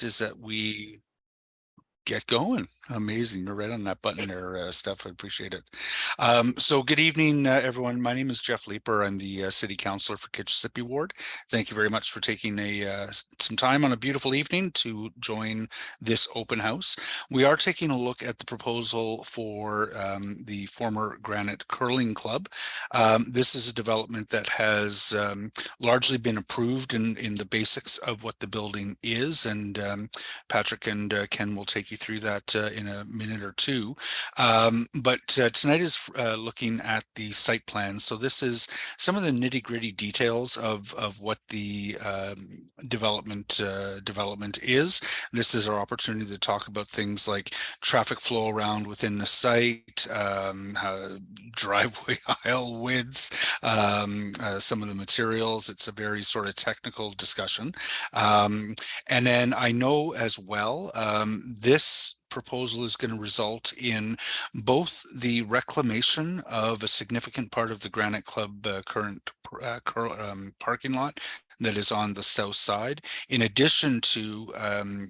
request is that we get going. Amazing. You're right on that button there, Steph. I appreciate it. So good evening, everyone. My name is Jeff Leeper. I'm the City Councilor for Kitchissippi Ward. Thank you very much for taking some time on a beautiful evening to join this open house. We are taking a look at the proposal for the former Granite Curling Club. This is a development that has largely been approved in the basics of what the building is, and Patrick and Ken will take you through that in a minute or two. But tonight is looking at the site plan. So this is some of the nitty-gritty details of what the development is. This is our opportunity to talk about things like traffic flow around within the site, driveway aisle widths, some of the materials. It's a very sort of technical discussion. And then I know as well, this proposal is going to result in both the reclamation of a significant part of the Granite Club current parking lot that is on the south side, in addition to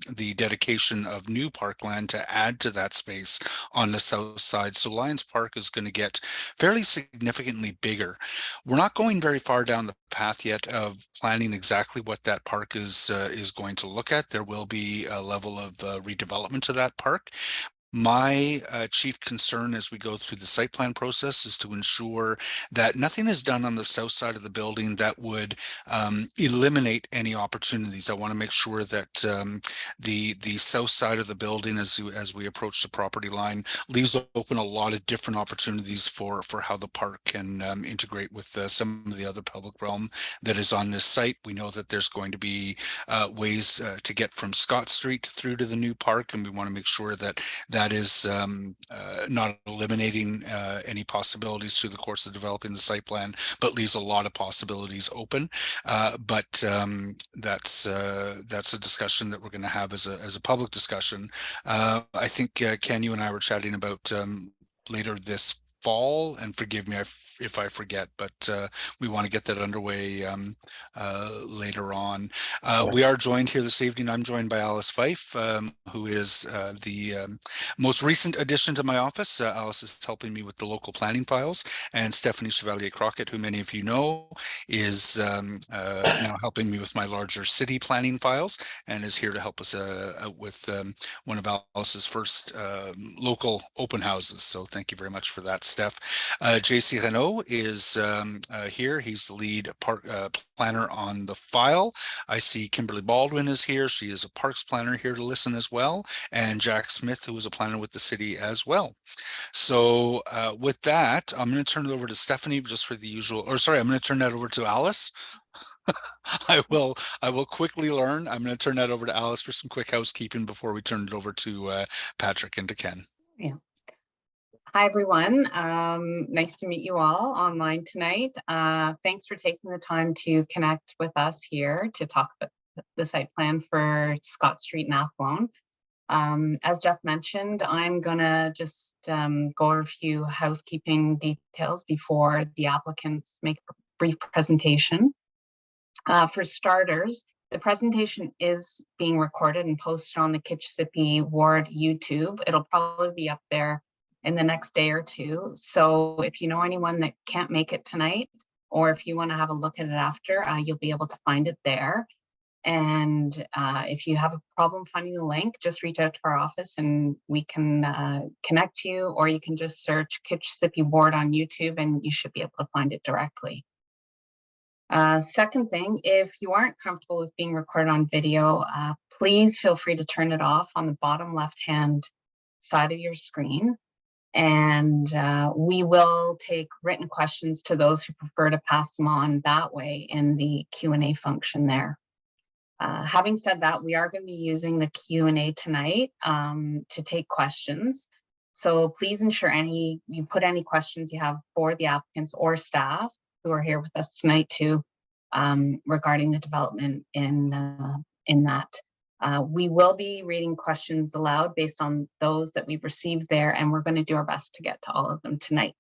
the dedication of new parkland to add to that space on the south side. So Lions Park is going to get fairly significantly bigger. We're not going very far down the path yet of planning exactly what that park is going to look at. There will be a level of redevelopment to that park. My chief concern as we go through the site plan process is to ensure that nothing is done on the south side of the building that would eliminate any opportunities. I want to make sure that the south side of the building, as we approach the property line, leaves open a lot of different opportunities for how the park can integrate with some of the other public realm that is on this site. We know that there's going to be ways to get from Scott Street through to the new park, and we want to make sure that that is not eliminating any possibilities through the course of developing the site plan, but leaves a lot of possibilities open. But that's a discussion that we're going to have as a public discussion. I think Ken, you and I were chatting about later this fall, and forgive me if I forget, but we want to get that underway later on. We are joined here this evening. I'm joined by Alice Fife, who is the most recent addition to my office. Alice is helping me with the local planning files, and Stephanie Chevalier Crockett, who many of you know, is now helping me with my larger city planning files, and is here to help us out with one of Alice's first local open houses. So thank you very much for that, Steph. JC Renault is here. He's the lead park planner on the file. I see Kimberly Baldwin is here. She is a parks planner here to listen as well. And Jack Smith, who is a planner with the city as well. So with that, I'm going to turn it over to Stephanie just for the usual, or sorry, I'm going to turn that over to Alice. I will quickly learn. I'm going to turn that over to Alice for some quick housekeeping before we turn it over to Patrick and to Ken. Yeah. Hi, everyone. Nice to meet you all online tonight. Thanks for taking the time to connect with us here to talk about the site plan for Scott Street and Athlone. As Jeff mentioned, I'm gonna just go over a few housekeeping details before the applicants make a brief presentation. For starters, the presentation is being recorded and posted on the Kitchissippi Ward YouTube. It'll probably be up there in the next day or two. So if you know anyone that can't make it tonight, or if you want to have a look at it after, you'll be able to find it there. And if you have a problem finding the link, just reach out to our office and we can connect you, or you can just search Kitchissippi Ward on YouTube and you should be able to find it directly. Second thing, if you aren't comfortable with being recorded on video, please feel free to turn it off on the bottom left-hand side of your screen. And we will take written questions to those who prefer to pass them on that way in the Q&A function there. Having said that, we are going to be using the Q&A tonight to take questions. So please ensure you put any questions you have for the applicants or staff who are here with us tonight too, regarding the development in that. We will be reading questions aloud based on those that we've received there, and we're going to do our best to get to all of them tonight.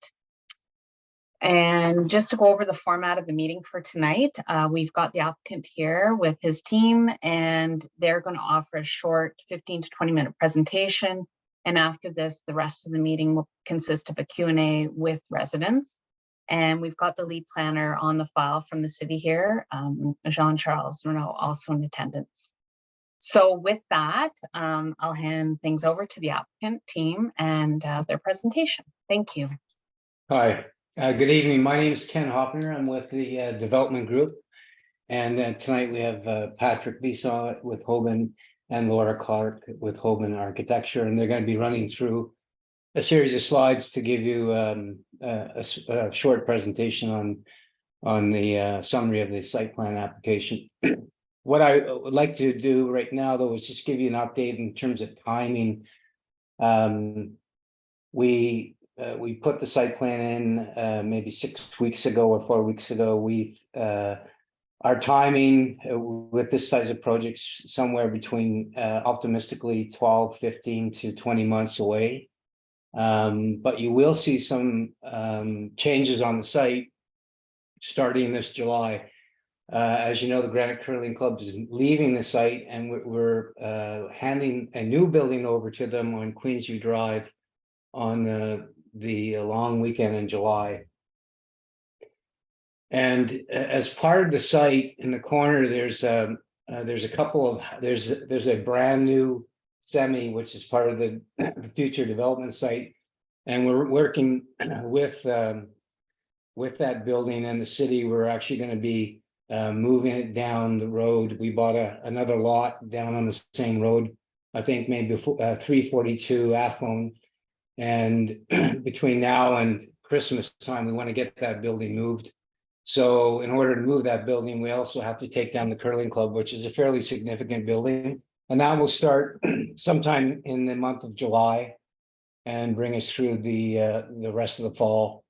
And just to go over the format of the meeting for tonight, we've got the applicant here with his team, and they're going to offer a short 15 to 20-minute presentation. And after this, the rest of the meeting will consist of a Q&A with residents. And we've got the lead planner on the file from the city here, Jean-Charles Renaud, also in attendance. So with that, I'll hand things over to the applicant team and their presentation. Thank you. Hi, good evening. My name is Ken Hopner. I'm with the Development Group. And tonight we have Patrick Bisson with Hoban and Laura Clark with Hoban Architecture. And they're going to be running through a series of slides to give you a short presentation on the summary of the site plan application. What I would like to do right now, though, is just give you an update in terms of timing. We put the site plan in maybe 6 weeks ago or 4 weeks ago. Our timing with this size of projects somewhere between optimistically 12, 15 to 20 months away. But you will see some changes on the site starting this July. As you know, the Granite Curling Club is leaving the site, and we're handing a new building over to them on Queensview Drive on the long weekend in July. And as part of the site in the corner, there's a brand new semi, which is part of the future development site, and we're working with that building and the city. We're actually going to be moving it down the road. We bought another lot down on the same road, I think maybe 342 Athlone. And between now and Christmas time, we want to get that building moved. So in order to move that building, we also have to take down the curling club, which is a fairly significant building. And that will start sometime in the month of July and bring us through the rest of the fall.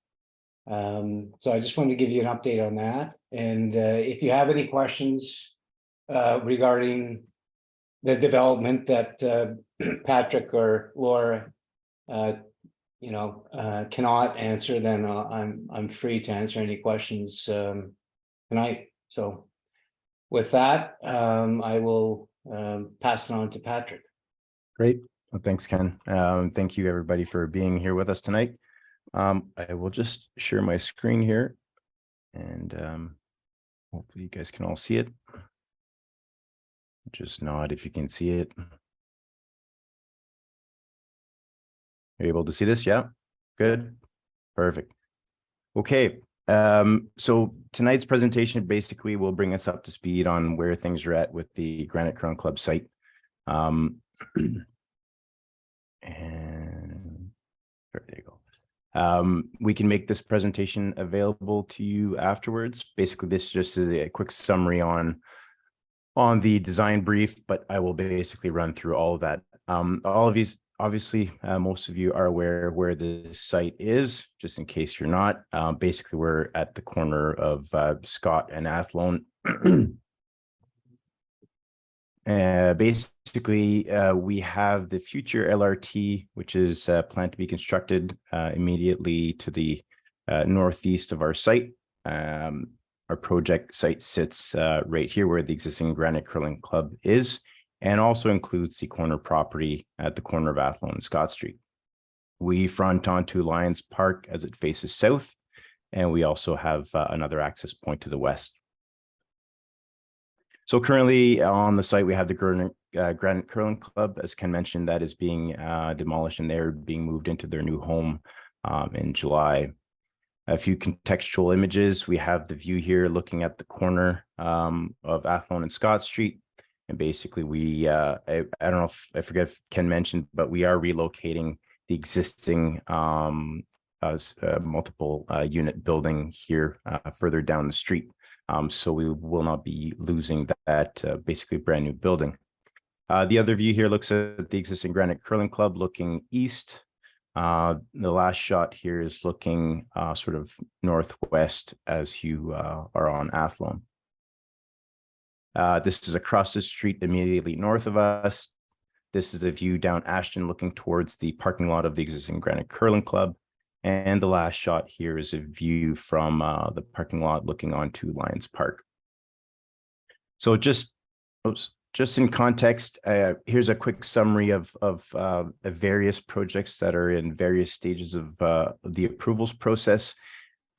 So I just wanted to give you an update on that. And if you have any questions regarding the development that Patrick or Laura cannot answer, then I'm free to answer any questions tonight. So with that, I will pass it on to Patrick. Great. Well, thanks, Ken. Thank you, everybody, for being here with us tonight. I will just share my screen here, and hopefully you guys can all see it. Just nod if you can see it. You're able to see this? Yeah, good, perfect. Okay, so tonight's presentation basically will bring us up to speed on where things are at with the Granite Curling Club site. And there you go. We can make this presentation available to you afterwards. Basically, this is just a quick summary on the design brief, but I will basically run through all of that. All of these, obviously, most of you are aware where this site is, just in case you're not. Basically, we're at the corner of Scott and Athlone. Basically, we have the future LRT, which is planned to be constructed immediately to the northeast of our site. Our project site sits right here where the existing Granite Curling Club is, and also includes the corner property at the corner of Athlone and Scott Street. We front onto Lions Park as it faces south, and we also have another access point to the west. So currently on the site, we have the Granite Curling Club, as Ken mentioned, that is being demolished, and they're being moved into their new home in July. A few contextual images. We have the view here looking at the corner of Athlone and Scott Street. And basically, I don't know if I forget if Ken mentioned, but we are relocating the existing multiple unit building here further down the street. So we will not be losing that basically brand new building. The other view here looks at the existing Granite Curling Club looking east. The last shot here is looking sort of northwest as you are on Athlone. This is across the street immediately north of us. This is a view down Ashton looking towards the parking lot of the existing Granite Curling Club. And the last shot here is a view from the parking lot looking onto Lions Park. So just in context, here's a quick summary of various projects that are in various stages of the approvals process.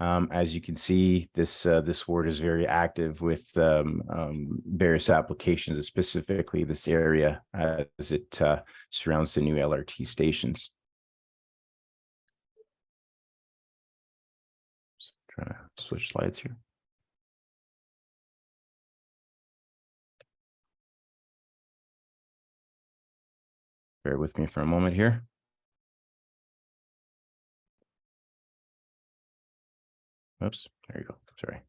As you can see, this ward is very active with various applications, specifically this area as it surrounds the new LRT stations. Just trying to switch slides here. Bear with me for a moment here. Oops, there you go. Sorry.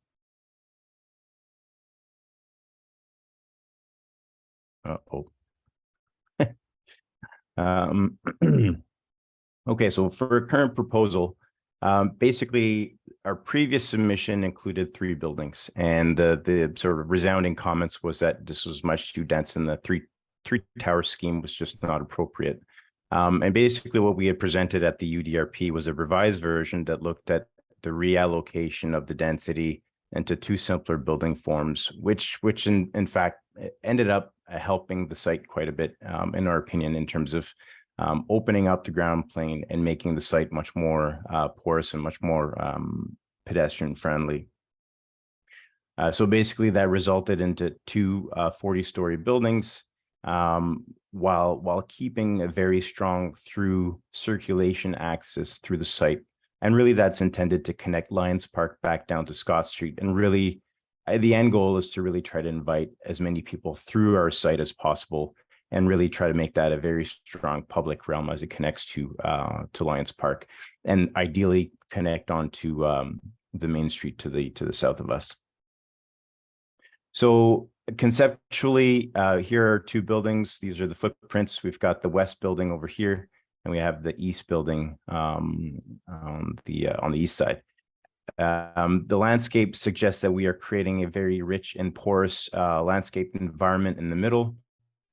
Okay, so for a current proposal, basically our previous submission included 3 buildings, and the sort of resounding comments was that this was much too dense and the three tower scheme was just not appropriate. And basically what we had presented at the UDRP was a revised version that looked at the reallocation of the density into 2 simpler building forms, which in fact ended up helping the site quite a bit, in our opinion, in terms of opening up the ground plane and making the site much more porous and much more pedestrian friendly. So basically that resulted into 2 40-story buildings, while keeping a very strong through circulation access through the site. And really that's intended to connect Lions Park back down to Scott Street. And really the end goal is to really try to invite as many people through our site as possible and really try to make that a very strong public realm as it connects to Lions Park, and ideally connect onto the main street to the south of us. So conceptually, here are 2 buildings. These are the footprints. We've got the west building over here, and we have the east building on the east side. The landscape suggests that we are creating a very rich and porous landscape environment in the middle.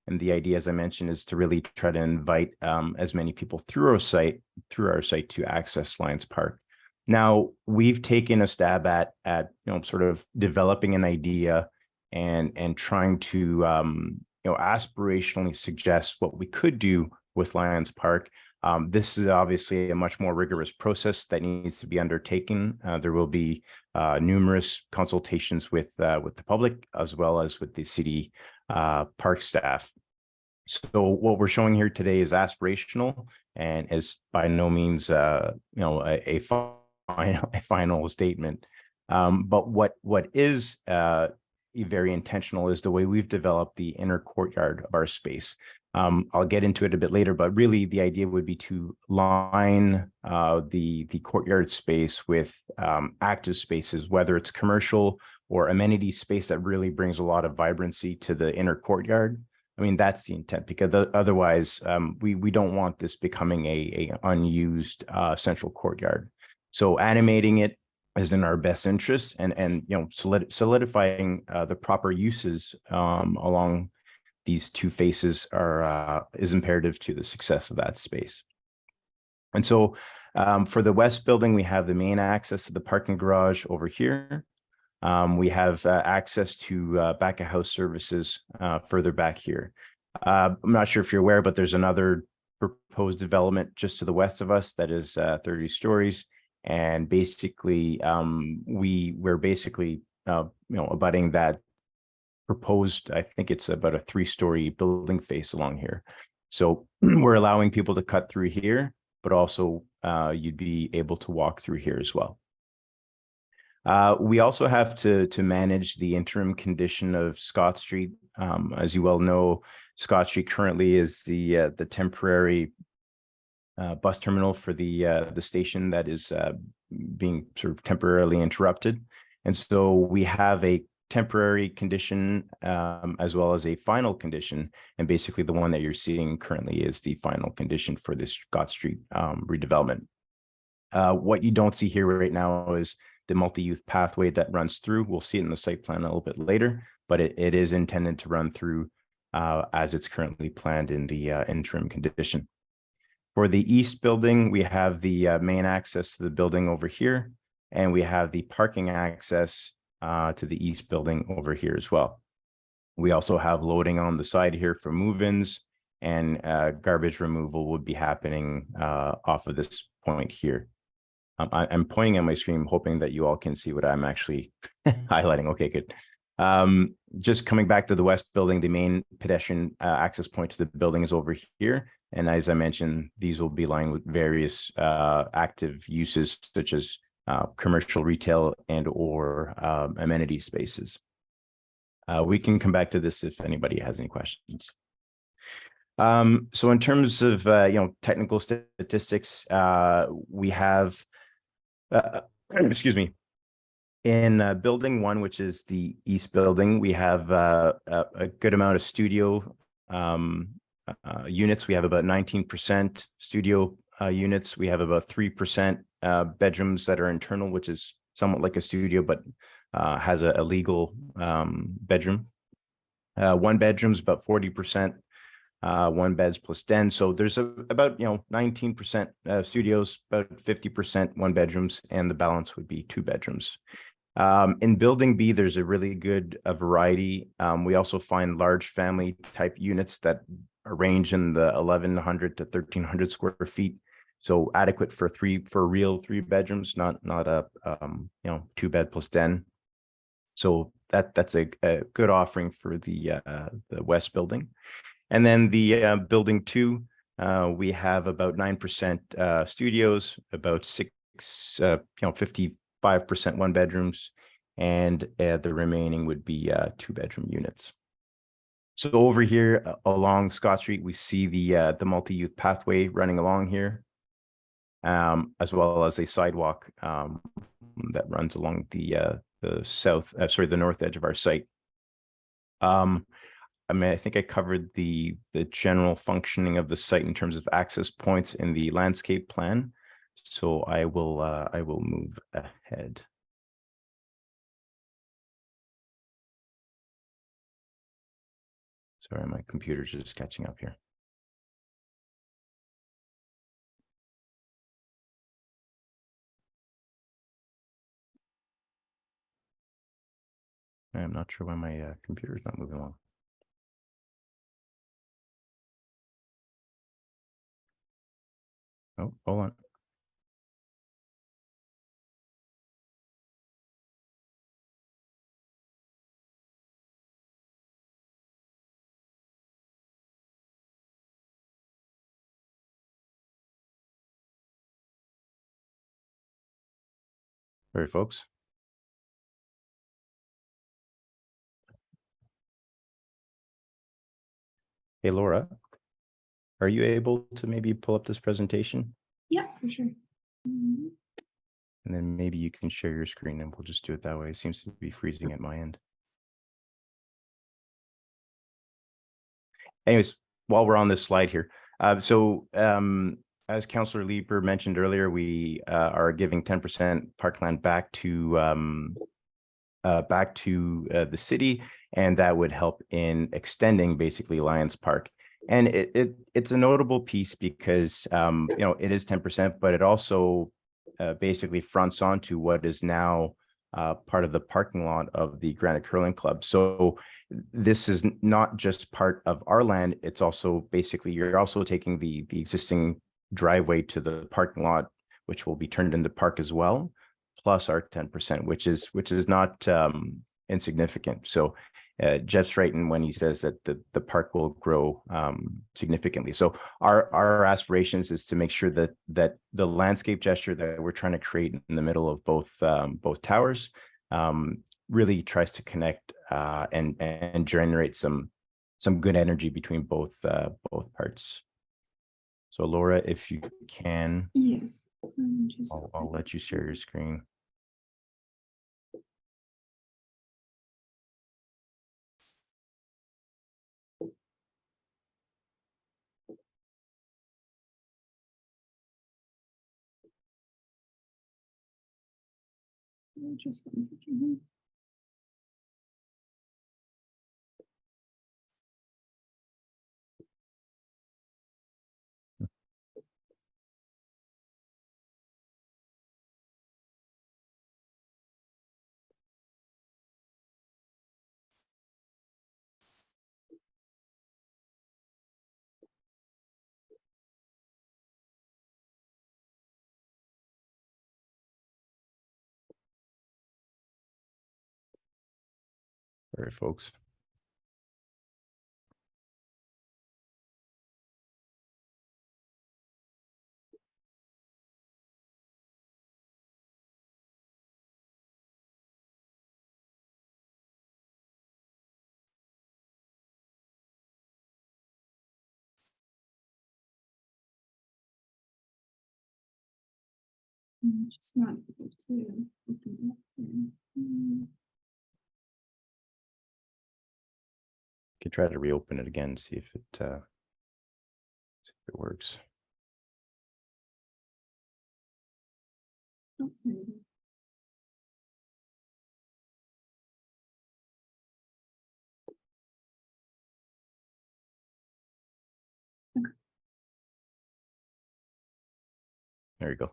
And the idea, as I mentioned, is to really try to invite as many people through our site to access Lions Park. Now, we've taken a stab at sort of developing an idea and trying to aspirationally suggest what we could do with Lions Park. This is obviously a much more rigorous process that needs to be undertaken. There will be numerous consultations with the public as well as with the city park staff. So what we're showing here today is aspirational and is by no means a final statement. But what is very intentional is the way we've developed the inner courtyard of our space. I'll get into it a bit later, but really the idea would be to line the courtyard space with active spaces, whether it's commercial or amenity space that really brings a lot of vibrancy to the inner courtyard. I mean, that's the intent, because otherwise we don't want this becoming a unused central courtyard. So animating it is in our best interest, and solidifying the proper uses along these 2 faces is imperative to the success of that space. And so for the west building, we have the main access to the parking garage over here. We have access to back of house services further back here. I'm not sure if you're aware, but there's another proposed development just to the west of us that is 30 stories. And basically, we're basically abutting that proposed, I think it's about a 3-story building face along here. So we're allowing people to cut through here, but also you'd be able to walk through here as well. We also have to manage the interim condition of Scott Street. As you well know, Scott Street currently is the temporary bus terminal for the station that is being sort of temporarily interrupted. And so we have a temporary condition as well as a final condition. And basically the one that you're seeing currently is the final condition for this Scott Street redevelopment. What you don't see here right now is the multi-use pathway that runs through. We'll see it in the site plan a little bit later, but it is intended to run through as it's currently planned in the interim condition. For the east building, we have the main access to the building over here, and we have the parking access to the east building over here as well. We also have loading on the side here for move-ins, and garbage removal would be happening off of this point here. I'm pointing at my screen, hoping that you all can see what I'm actually highlighting. Okay, good. Just coming back to the west building, the main pedestrian access point to the building is over here. And as I mentioned, these will be lined with various active uses such as commercial, retail, and or amenity spaces. We can come back to this if anybody has any questions. So in terms of technical statistics, we have excuse me. In building one, which is the east building, we have a good amount of studio units. We have about 19% studio units. We have about 3% bedrooms that are internal, which is somewhat like a studio, but has a legal bedroom. One bedroom's about 40%. One beds plus den. So there's about 19% studios, about 50% one bedrooms, and the balance would be two bedrooms. In building B, there's a really good variety. We also find large family type units that range in the 1,100 to 1,300 square feet. So adequate for real three bedrooms, not a two bed plus den. So that's a good offering for the west building. And then the building two, we have about 9% studios, about 55% one bedrooms, and the remaining would be two bedroom units. So over here along Scott Street, we see the multi-use pathway running along here, as well as a sidewalk that runs along the north edge of our site. I think I covered the general functioning of the site in terms of access points in the landscape plan. So I will move ahead. Sorry, my computer's just catching up here. I'm not sure why my computer's not moving along. Oh, hold on. Sorry, folks. Hey, Laura, are you able to maybe pull up this presentation? Yeah, for sure. And then maybe you can share your screen and we'll just do it that way. It seems to be freezing at my end. Anyways, while we're on this slide here, as Councillor Leeper mentioned earlier, we are giving 10% parkland back to the city, and that would help in extending basically Lions Park. And it's a notable piece because it is 10%, but it also basically fronts onto what is now part of the parking lot of the Granite Curling Club. So this is not just part of our land, it's also basically you're also taking the existing driveway to the parking lot, which will be turned into park as well, plus our 10%, which is not insignificant. So Jeff's right in when he says that the park will grow significantly. So our aspirations is to make sure that the landscape gesture that we're trying to create in the middle of both towers really tries to connect and generate some good energy between both parts. So Laura, if you can, Yes. I'll let you share your screen. Just 1 second. Sorry, folks. Just not able to open it up here. Could try to reopen it again, see if it works. Oh, there it is. There you go.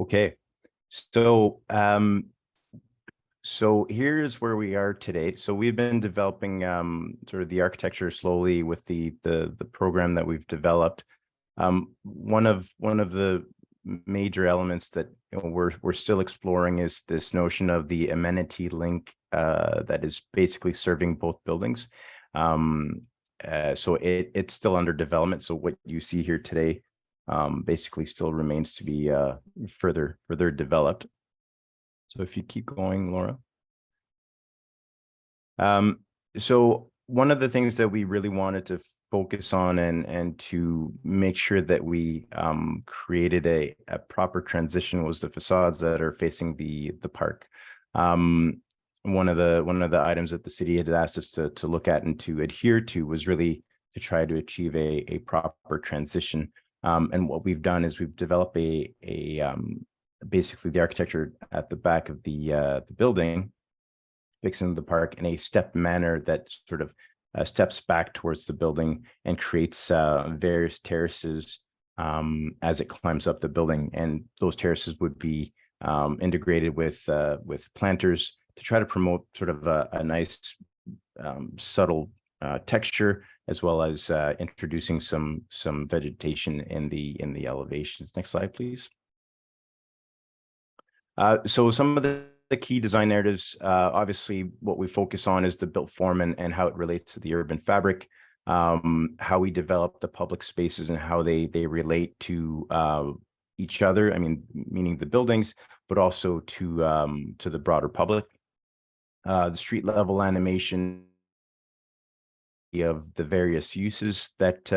Okay, so here's where we are today. So we've been developing sort of the architecture slowly with the program that we've developed. One of the major elements that we're still exploring is this notion of the amenity link that is basically serving both buildings. So it's still under development. So what you see here today basically still remains to be further developed. So if you keep going, Laura. So one of the things that we really wanted to focus on and to make sure that we created a proper transition was the facades that are facing the park. One of the items that the city had asked us to look at and to adhere to was really to try to achieve a proper transition. And what we've done is we've developed basically the architecture at the back of the building, fixing the park in a stepped manner that sort of steps back towards the building and creates various terraces as it climbs up the building. And those terraces would be integrated with planters to try to promote sort of a nice subtle texture, as well as introducing some vegetation in the elevations. Next slide, please. So some of the key design narratives, obviously what we focus on is the built form and how it relates to the urban fabric, how we develop the public spaces and how they relate to each other. I mean, meaning the buildings, but also to the broader public. The street level animation of the various uses that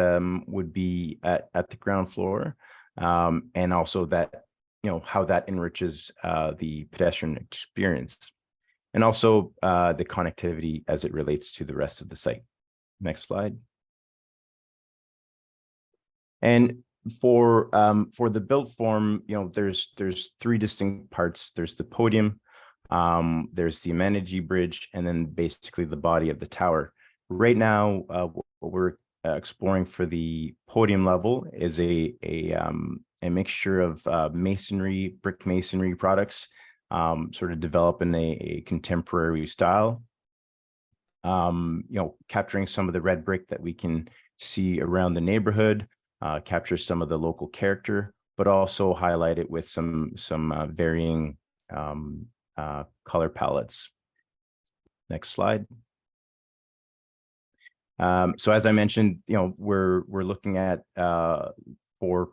would be at the ground floor, and also that, how that enriches the pedestrian experience, and also the connectivity as it relates to the rest of the site. Next slide. And for the built form, there's three distinct parts. There's the podium, there's the amenity bridge, and then basically the body of the tower. Right now, what we're exploring for the podium level is a mixture of masonry, brick masonry products, sort of develop in a contemporary style. Capturing some of the red brick that we can see around the neighborhood, capture some of the local character, but also highlight it with some varying color palettes. Next slide. So as I mentioned, we're looking at four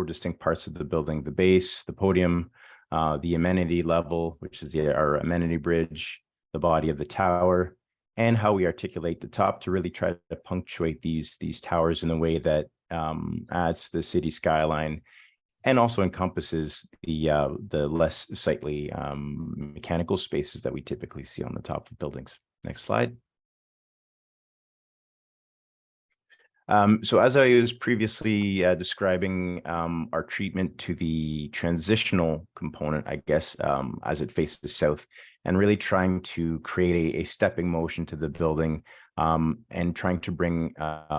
distinct parts of the building: the base, the podium, the amenity level, which is our amenity bridge, the body of the tower, and how we articulate the top to really try to punctuate these towers in a way that adds to the city skyline and also encompasses the less sightly mechanical spaces that we typically see on the top of buildings. Next slide. So as I was previously describing our treatment to the transitional component, I guess, as it faces south, and really trying to create a stepping motion to the building, and trying to bring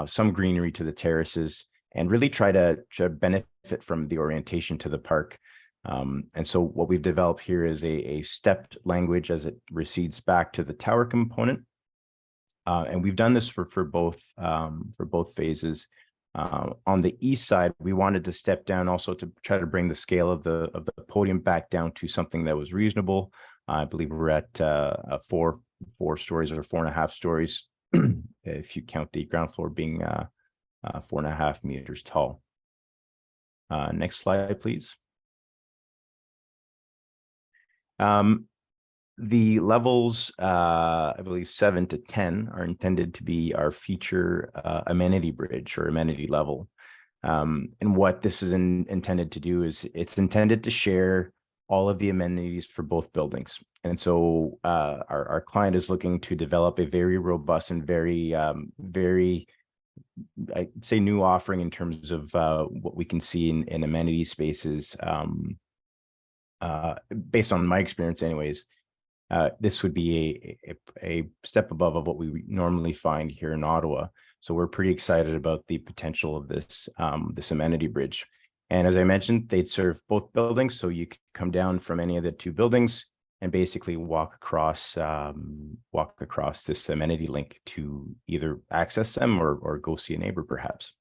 some greenery to the terraces and really try to benefit from the orientation to the park. And so what we've developed here is a stepped language as it recedes back to the tower component. And we've done this for both phases. On the east side, we wanted to step down also to try to bring the scale of the podium back down to something that was reasonable. I believe we're at four stories or 4.5 stories, if you count the ground floor being 4.5 meters tall. Next slide, please. The levels, I believe 7 to 10, are intended to be our feature amenity bridge or amenity level. And what this is intended to do is it's intended to share all of the amenities for both buildings. And so our client is looking to develop a very robust and very, I'd say, new offering in terms of what we can see in amenity spaces. Based on my experience anyways, this would be a step above of what we normally find here in Ottawa. So we're pretty excited about the potential of this amenity bridge. And as I mentioned, they'd serve both buildings. So you could come down from any of the two buildings and basically walk across this amenity link to either access them or go see a neighbor perhaps.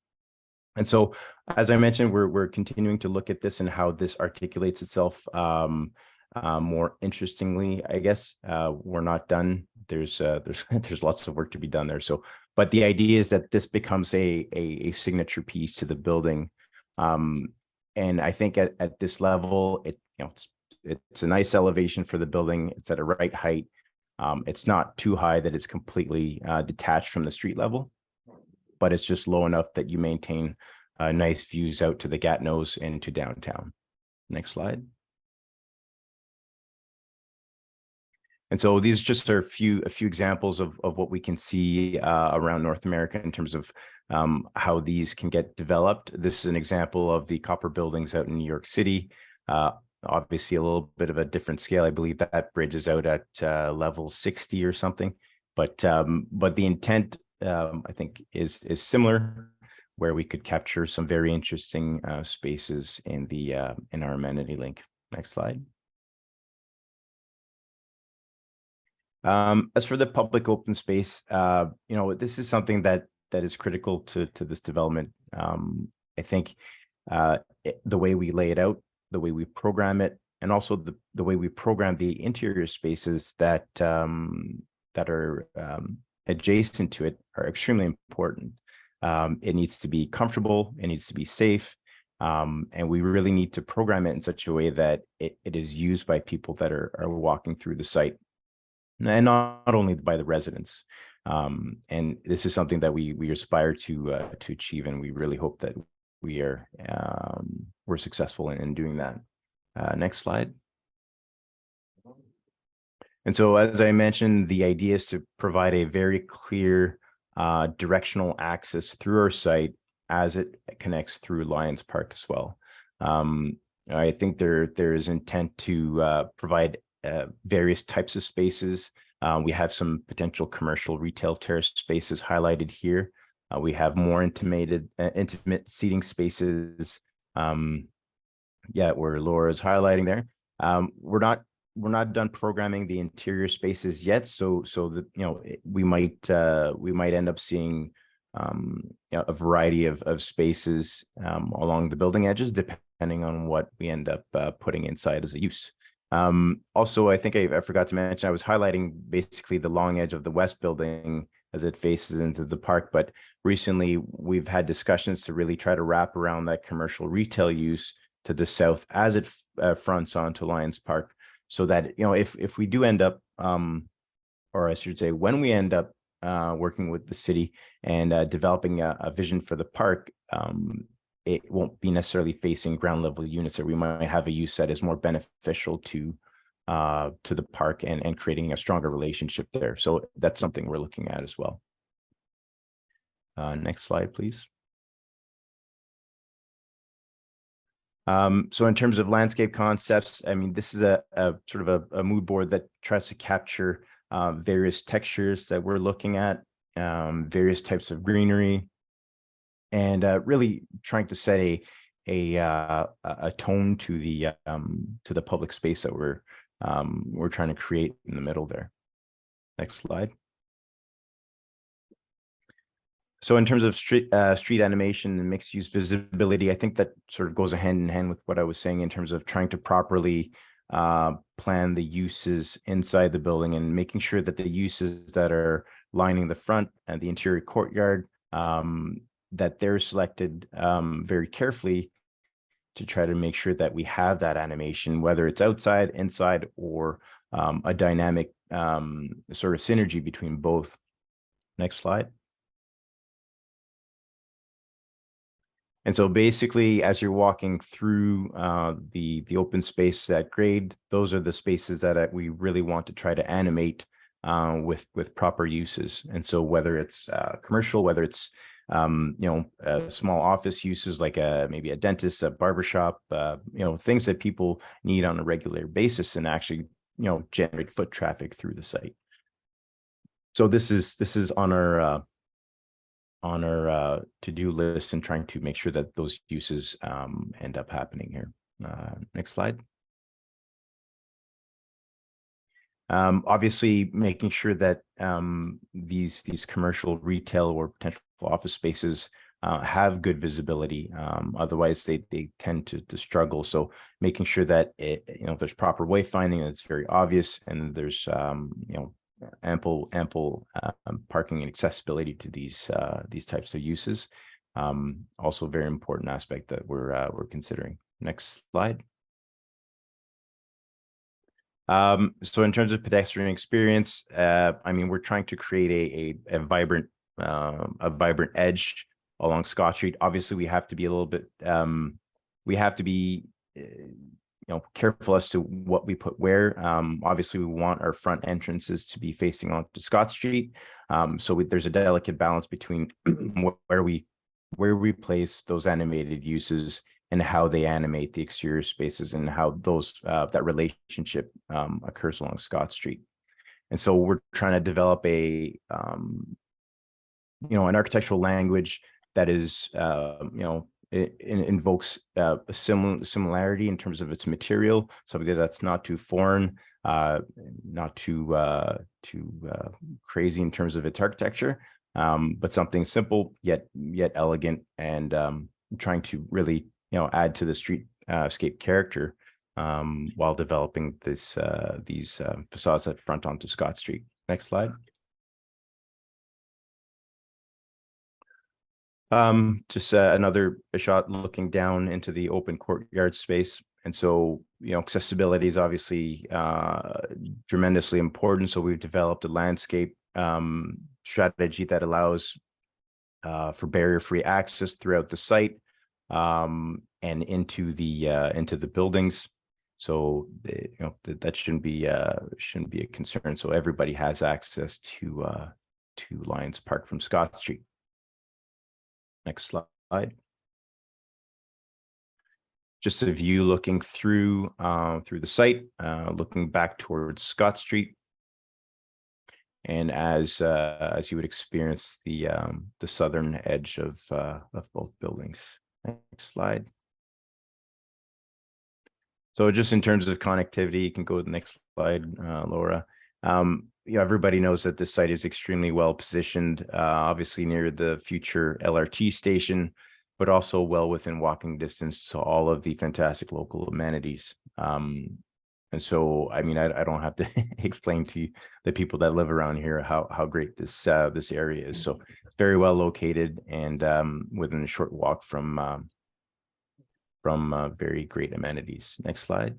And so, as I mentioned, we're continuing to look at this and how this articulates itself more interestingly. I guess we're not done. There's lots of work to be done there. So, but the idea is that this becomes a signature piece to the building. And I think at this level, it's a nice elevation for the building. It's at a right height. It's not too high that it's completely detached from the street level, but it's just low enough that you maintain nice views out to the Gatineaus and to downtown. Next slide. And so these just are a few examples of what we can see around North America in terms of how these can get developed. This is an example of the copper buildings out in New York City. Obviously a little bit of a different scale. I believe that bridge is out at level 60 or something, but the intent I think is similar, where we could capture some very interesting spaces in our amenity link. Next slide. As for the public open space, this is something that is critical to this development. I think the way we lay it out, the way we program it, and also the way we program the interior spaces that are adjacent to it are extremely important. It needs to be comfortable, it needs to be safe, and we really need to program it in such a way that it is used by people that are walking through the site, and not only by the residents. And this is something that we aspire to achieve, and we really hope that we're successful in doing that. Next slide. And so, as I mentioned, the idea is to provide a very clear directional axis through our site as it connects through Lions Park as well. I think there is intent to provide various types of spaces. We have some potential commercial retail terrace spaces highlighted here. We have more intimate seating spaces. Where Laura is highlighting there. We're not done programming the interior spaces yet, so that we might end up seeing a variety of spaces along the building edges, depending on what we end up putting inside as a use. Also, I think I forgot to mention, I was highlighting basically the long edge of the west building as it faces into the park, but recently we've had discussions to really try to wrap around that commercial retail use to the south as it fronts onto Lions Park, so that if we do end up, or I should say, when we end up working with the city and developing a vision for the park, it won't be necessarily facing ground level units, or we might have a use that is more beneficial to the park and creating a stronger relationship there. So that's something we're looking at as well. Next slide, please. So in terms of landscape concepts, I mean, this is a sort of a mood board that tries to capture various textures that we're looking at, various types of greenery, and really trying to set a tone to the public space that we're trying to create in the middle there. Next slide. So in terms of street animation and mixed use visibility, I think that sort of goes hand in hand with what I was saying in terms of trying to properly plan the uses inside the building and making sure that the uses that are lining the front and the interior courtyard, that they're selected very carefully to try to make sure that we have that animation, whether it's outside, inside, or a dynamic sort of synergy between both. Next slide. And so basically, as you're walking through the open space at grade, those are the spaces that we really want to try to animate with proper uses. And so whether it's commercial, whether it's small office uses like maybe a dentist, a barbershop, things that people need on a regular basis and actually generate foot traffic through the site. So this is on our to-do list and trying to make sure that those uses end up happening here. Next slide. Obviously, making sure that these commercial, retail, or potential office spaces have good visibility. Otherwise, they tend to struggle. So making sure that there's proper wayfinding, that's very obvious, and there's ample parking and accessibility to these types of uses. Also a very important aspect that we're considering. Next slide. So in terms of pedestrian experience, I mean, we're trying to create a vibrant edge along Scott Street. Obviously, we have to be a little bit careful as to what we put where. Obviously, we want our front entrances to be facing onto Scott Street. So there's a delicate balance between where we place those animated uses and how they animate the exterior spaces and how that relationship occurs along Scott Street. And so we're trying to develop an architectural language that is it invokes a similarity in terms of its material, something that's not too foreign, not too crazy in terms of its architecture, but something simple yet elegant, and trying to really add to the streetscape character while developing these facades that front onto Scott Street. Next slide. Just another shot looking down into the open courtyard space. And so, accessibility is obviously tremendously important. So we've developed a landscape strategy that allows for barrier-free access throughout the site and into the buildings. So that shouldn't be a concern. So everybody has access to Lions Park from Scott Street. Next slide. Just a view looking through the site, looking back towards Scott Street, and as you would experience the southern edge of both buildings. Next slide. So just in terms of connectivity, you can go to the next slide, Laura. Everybody knows that this site is extremely well positioned, obviously near the future LRT station, but also well within walking distance to all of the fantastic local amenities. And so, I mean, I don't have to explain to the people that live around here how great this area is. So it's very well located and within a short walk from very great amenities. Next slide.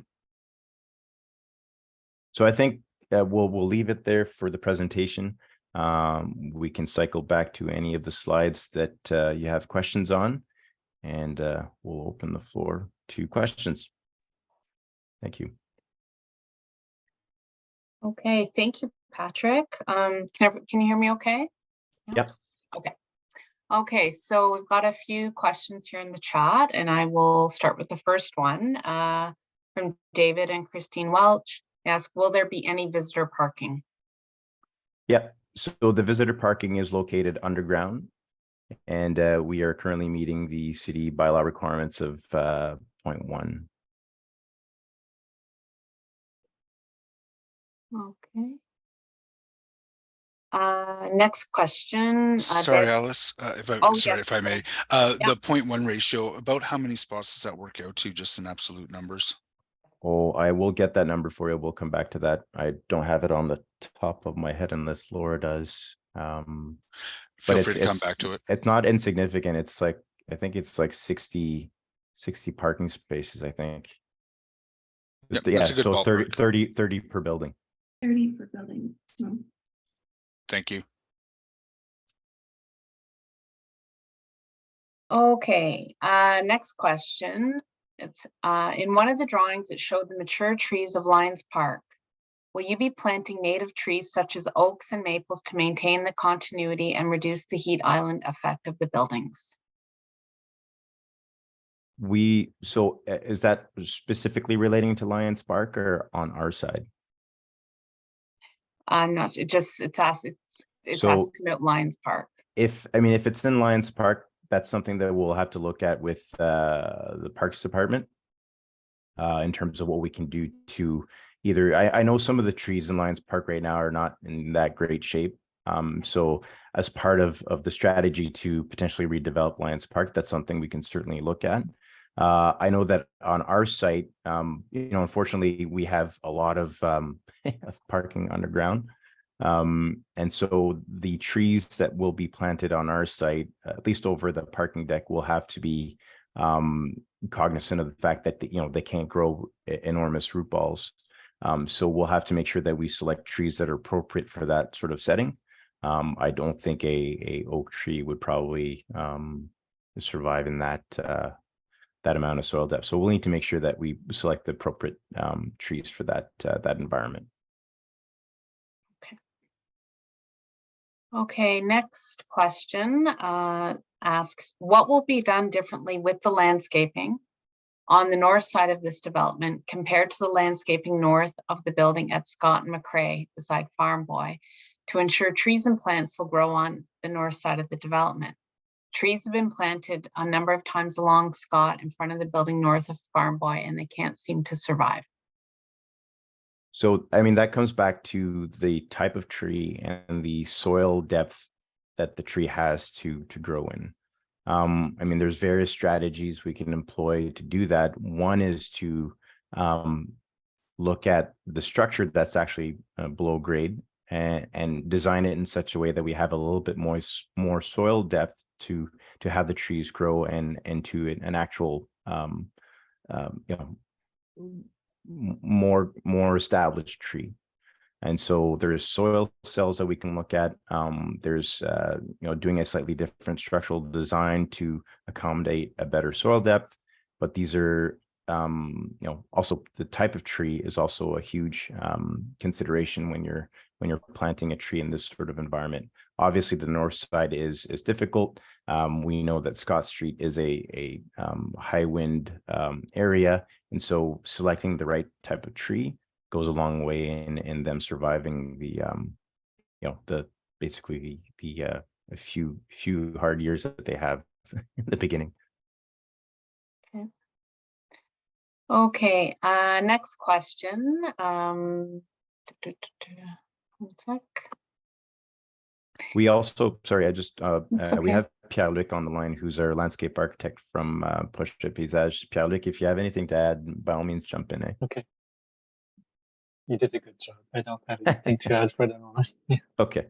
So I think we'll leave it there for the presentation. We can cycle back to any of the slides that you have questions on, and we'll open the floor to questions. Thank you. Okay, thank you, Patrick. Can you hear me okay? Yep. Okay. Okay, so we've got a few questions here in the chat, and I will start with the first one from David and Christine Welch. They ask, will there be any visitor parking? Yep. So the visitor parking is located underground, and we are currently meeting the city bylaw requirements of 0.1. Okay. Next question. Sorry, Alice, if I, Oh, sorry, yes, if I may, yeah. the 0.1 ratio, about how many spots does that work out to, just in absolute numbers? Oh, I will get that number for you. We'll come back to that. I don't have it on the top of my head unless Laura does. Feel free to come back to it. It's not insignificant. It's like, I think it's like 60 parking spaces, I think. Yep, Yeah, that's a good so ballpark. 30 per building. 30 per building, so. Thank you. Okay, next question. It's in one of the drawings, it showed the mature trees of Lions Park. Will you be planting native trees such as oaks and maples to maintain the continuity and reduce the heat island effect of the buildings? So is that specifically relating to Lions Park or on our side? I'm not, it's asking about Lions Park. If it's in Lions Park, that's something that we'll have to look at with the Parks Department in terms of what we can do to either, I know some of the trees in Lions Park right now are not in that great shape. So as part of the strategy to potentially redevelop Lions Park, that's something we can certainly look at. I know that on our site, unfortunately, we have a lot of parking underground. And so the trees that will be planted on our site, at least over the parking deck, will have to be cognizant of the fact that they can't grow enormous root balls. So we'll have to make sure that we select trees that are appropriate for that sort of setting. I don't think a oak tree would probably survive in that amount of soil depth. So we'll need to make sure that we select the appropriate trees for that environment. Okay, next question asks, what will be done differently with the landscaping on the north side of this development compared to the landscaping north of the building at Scott and McRae beside Farm Boy to ensure trees and plants will grow on the north side of the development? Trees have been planted a number of times along Scott in front of the building north of Farm Boy, and they can't seem to survive. So, that comes back to the type of tree and the soil depth that the tree has to grow in. There's various strategies we can employ to do that. One is to look at the structure that's actually below grade and design it in such a way that we have a little bit more soil depth to have the trees grow and to an actual more established tree. And so there's soil cells that we can look at. There's doing a slightly different structural design to accommodate a better soil depth. But these are also the type of tree is also a huge consideration when you're planting a tree in this sort of environment. Obviously, the north side is difficult. We know that Scott Street is a high wind area, and so selecting the right type of tree goes a long way in them surviving the a few hard years that they have in the beginning. Okay, next question. One sec. We also, sorry, I just, okay. We have Pierre-Luc on the line, who's our landscape architect from Projet Paysage. Pierre-Luc, if you have anything to add, by all means, jump in. Okay. You did a good job. I don't have anything to add for the moment. Yeah. Okay.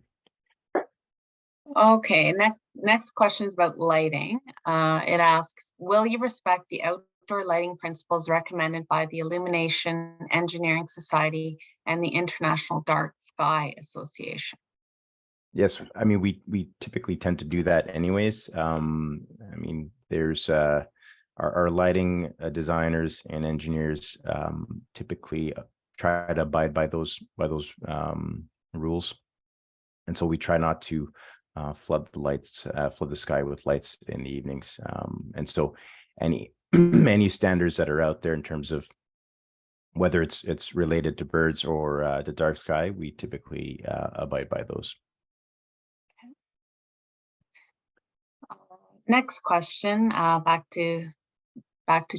Okay, next question is about lighting. It asks, will you respect the outdoor lighting principles recommended by the Illumination Engineering Society and the International Dark Sky Association? Yes, we typically tend to do that anyways. There's our lighting designers and engineers typically try to abide by those rules, and so we try not to flood the lights, flood the sky with lights in the evenings. And so any any standards that are out there in terms of whether it's related to birds or the dark sky, we typically abide by those. Next question, back to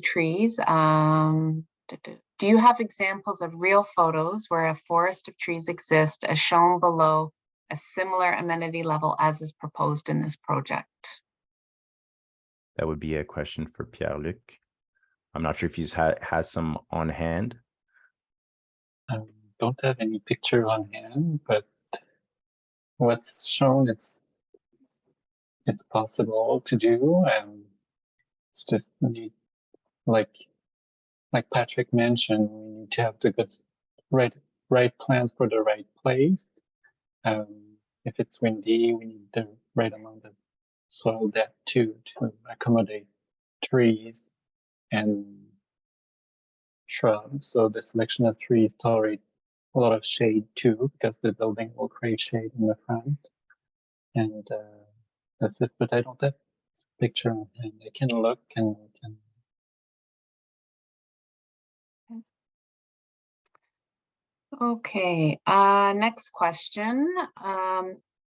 trees. Do you have examples of real photos where a forest of trees exists as shown below a similar amenity level as is proposed in this project? That would be a question for Pierre-Luc. I'm not sure if he's has some on hand. Don't have any picture on hand, but what's shown, it's possible to do. It's just need, like Patrick mentioned, we need to have the good right plans for the right place. If it's windy, we need the right amount of soil depth to accommodate trees and shrubs. So the selection of trees tolerate a lot of shade too, because the building will create shade in the front. And that's it. But I don't have a picture on hand. I can look and I can. Okay, next question.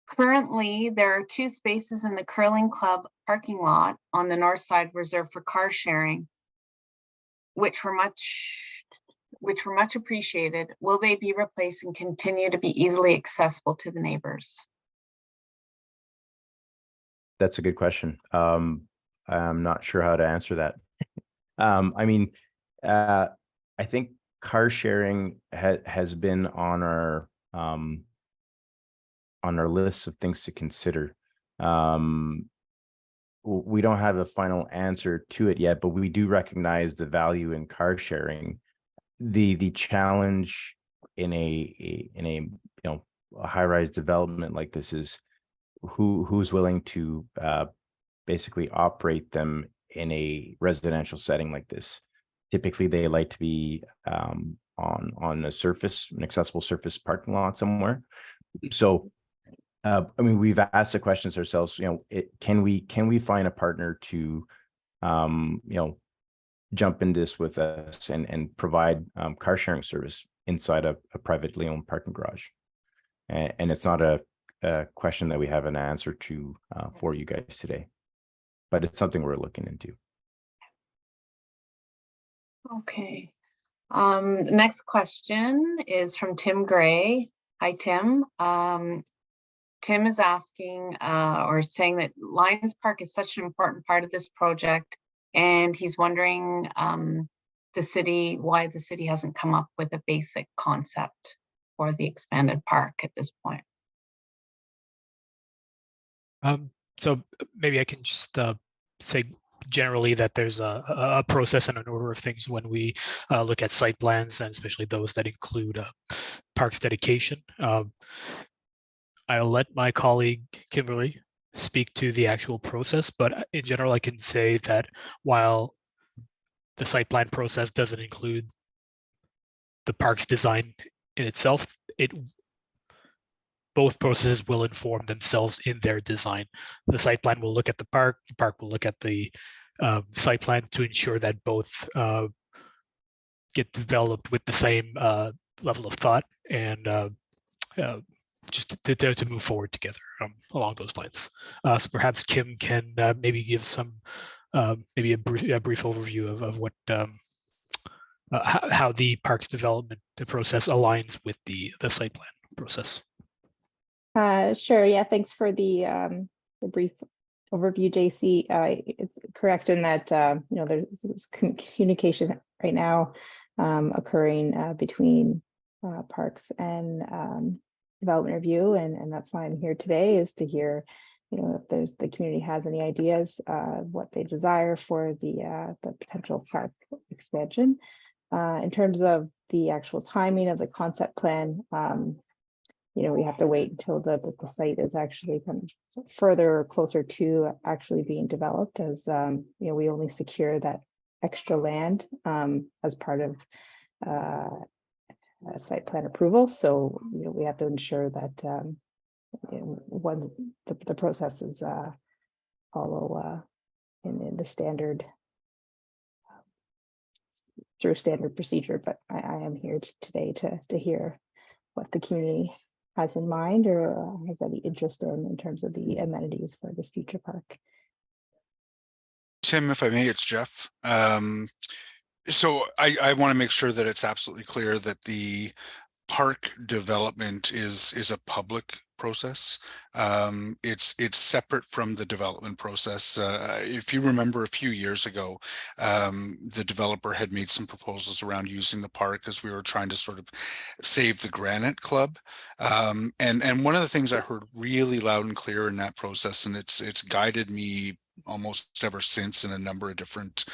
Currently, there are 2 spaces in the curling club parking lot on the north side reserved for car sharing, which were much appreciated. Will they be replaced and continue to be easily accessible to the neighbors? That's a good question. I'm not sure how to answer that. I mean, I think car sharing has been on our list of things to consider. We don't have a final answer to it yet, but we do recognize the value in car sharing. The challenge in a high-rise development like this is who's willing to basically operate them in a residential setting like this. Typically, they like to be on a surface, an accessible surface parking lot somewhere. So, I mean, we've asked the questions ourselves. Can we find a partner to, jump in this with us and provide car sharing service inside a privately owned parking garage? And it's not a question that we have an answer to for you guys today, but it's something we're looking into. Okay. Next question is from Tim Gray. Hi, Tim. Tim is asking or saying that Lions Park is such an important part of this project, and he's wondering why the city hasn't come up with a basic concept for the expanded park at this point. So maybe I can just say generally that there's a process and an order of things when we look at site plans, and especially those that include parks dedication. I'll let my colleague Kimberly speak to the actual process, but in general, I can say that while the site plan process doesn't include the park's design in itself, both processes will inform themselves in their design. The site plan will look at the park will look at the site plan to ensure that both get developed with the same level of thought and just to move forward together along those lines. So perhaps Kim can maybe give some maybe a brief overview of what how the parks development process aligns with the site plan process. Sure. Yeah. Thanks for the brief overview, JC. It's correct in that there's this communication right now occurring between parks and development review, and that's why I'm here today, is to hear if the community has any ideas what they desire for the potential park expansion. In terms of the actual timing of the concept plan, we have to wait until the site is actually kind of further or closer to actually being developed, as we only secure that extra land as part of site plan approval. So we have to ensure that when the process is follow in the standard through standard procedure. But I am here today to hear what the community has in mind or has any interest in terms of the amenities for this future park. Tim, if I may, it's Jeff. So I want to make sure that it's absolutely clear that the park development is a public process. It's separate from the development process. If you remember a few years ago, the developer had made some proposals around using the park as we were trying to sort of save the Granite Club. And one of the things I heard really loud and clear in that process, and it's guided me almost ever since in a number of different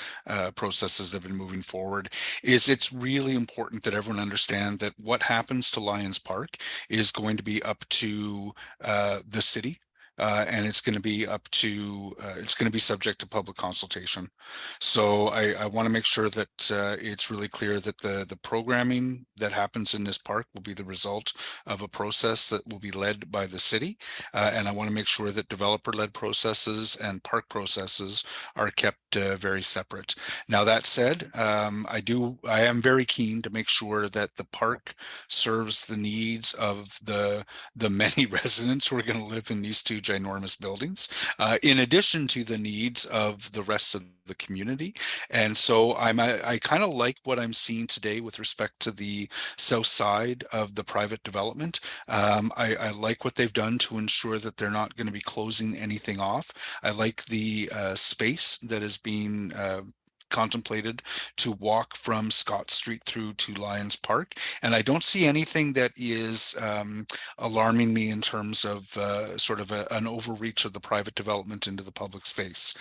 processes that have been moving forward, is it's really important that everyone understand that what happens to Lions Park is going to be up to the city. And it's going to be up to it's going to be subject to public consultation. So I want to make sure that it's really clear that the programming that happens in this park will be the result of a process that will be led by the city. And I want to make sure that developer-led processes and park processes are kept very separate. Now, that said, I am very keen to make sure that the park serves the needs of the many residents who are going to live in these two ginormous buildings, in addition to the needs of the rest of the community. And so I kind of like what I'm seeing today with respect to the south side of the private development. I like what they've done to ensure that they're not going to be closing anything off. I like the space that is being contemplated to walk from Scott Street through to Lions Park. And I don't see anything that is alarming me in terms of sort of an overreach of the private development into the public space.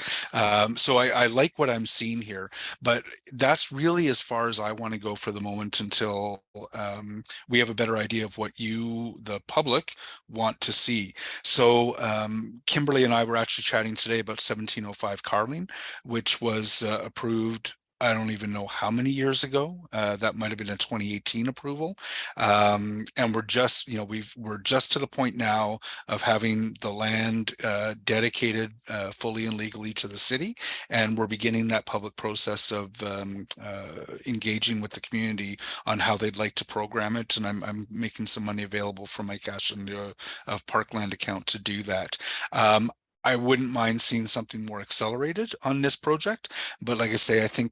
So I like what I'm seeing here, but that's really as far as I want to go for the moment until we have a better idea of what you, the public, want to see. So Kimberly and I were actually chatting today about 1705 Carling, which was approved, I don't even know how many years ago. That might have been a 2018 approval. And we're just, we're just to the point now of having the land dedicated fully and legally to the city. And we're beginning that public process of engaging with the community on how they'd like to program it. And I'm making some money available from my cash in the Parkland account to do that. I wouldn't mind seeing something more accelerated on this project, but like I say, I think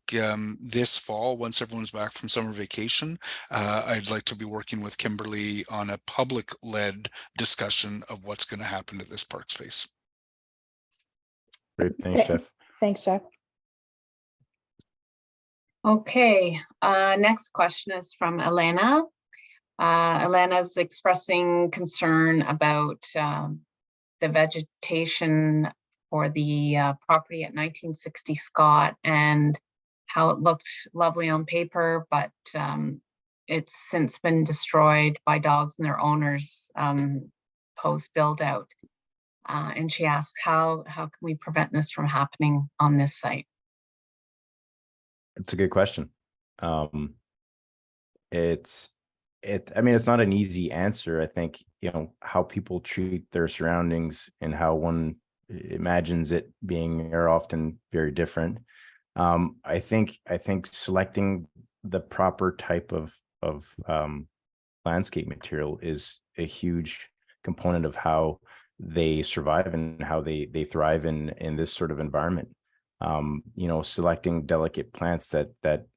this fall, once everyone's back from summer vacation, I'd like to be working with Kimberly on a public-led discussion of what's going to happen at this park space. Great, thanks, Jeff. Thanks, Jeff. Okay, next question is from Elena. Elena's expressing concern about the vegetation for the property at 1960 Scott and how it looked lovely on paper, but it's since been destroyed by dogs and their owners post build out. And she asked, how can we prevent this from happening on this site? It's a good question. I mean, it's not an easy answer. I think, how people treat their surroundings and how one imagines it being are often very different. I think selecting the proper type of landscape material is a huge component of how they survive and how they thrive in this sort of environment. Selecting delicate plants that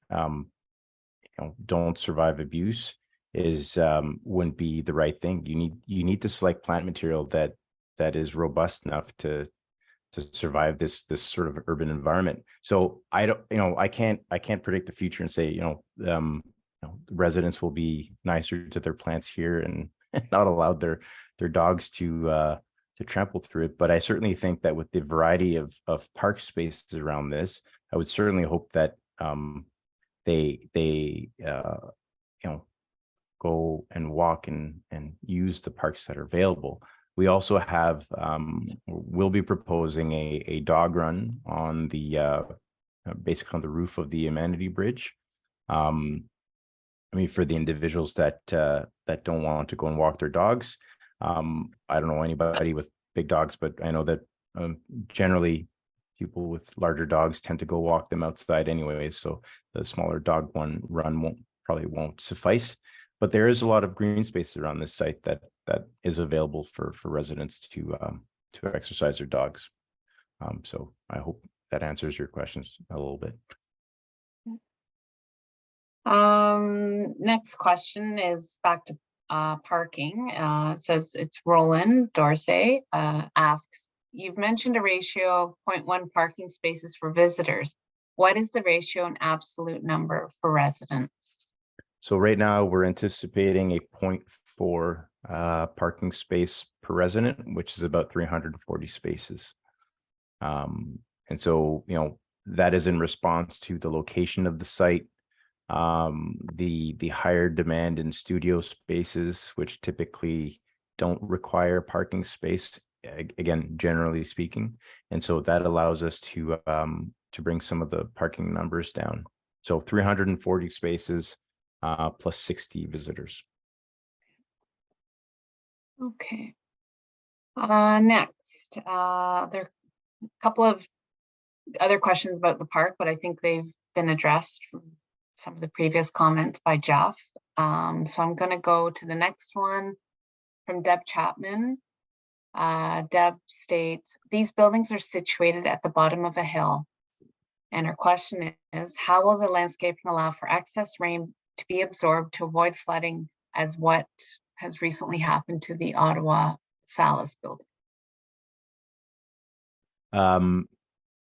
don't survive abuse wouldn't be the right thing. You need to select plant material that is robust enough to survive this sort of urban environment. So I can't predict the future and say residents will be nicer to their plants here and not allowed their dogs to trample through it. But I certainly think that with the variety of park spaces around this, I would certainly hope that they go and walk and use the parks that are available. We also have, we'll be proposing a dog run on the, basically on the roof of the amenity bridge. I mean, for the individuals that don't want to go and walk their dogs. I don't know anybody with big dogs, but I know that generally people with larger dogs tend to go walk them outside anyway. So the smaller dog run probably won't suffice. But there is a lot of green space around this site that is available for residents to exercise their dogs. So I hope that answers your questions a little bit. Next question is back to parking. It says it's Roland Dorsey asks, you've mentioned a ratio of 0.1 parking spaces for visitors. What is the ratio in absolute number for residents? So right now we're anticipating a 0.4 parking space per resident, which is about 340 spaces. And so, you know, that is in response to the location of the site, the higher demand in studio spaces, which typically don't require parking space, again, generally speaking. And so that allows us to bring some of the parking numbers down. So 340 spaces plus 60 visitors. Okay. Next, there are a couple of other questions about the park, but I think they've been addressed from some of the previous comments by Jeff. So I'm going to go to the next one from Deb Chapman. Deb states, these buildings are situated at the bottom of a hill. And her question is, how will the landscaping allow for excess rain to be absorbed to avoid flooding as what has recently happened to the Ottawa Salas building?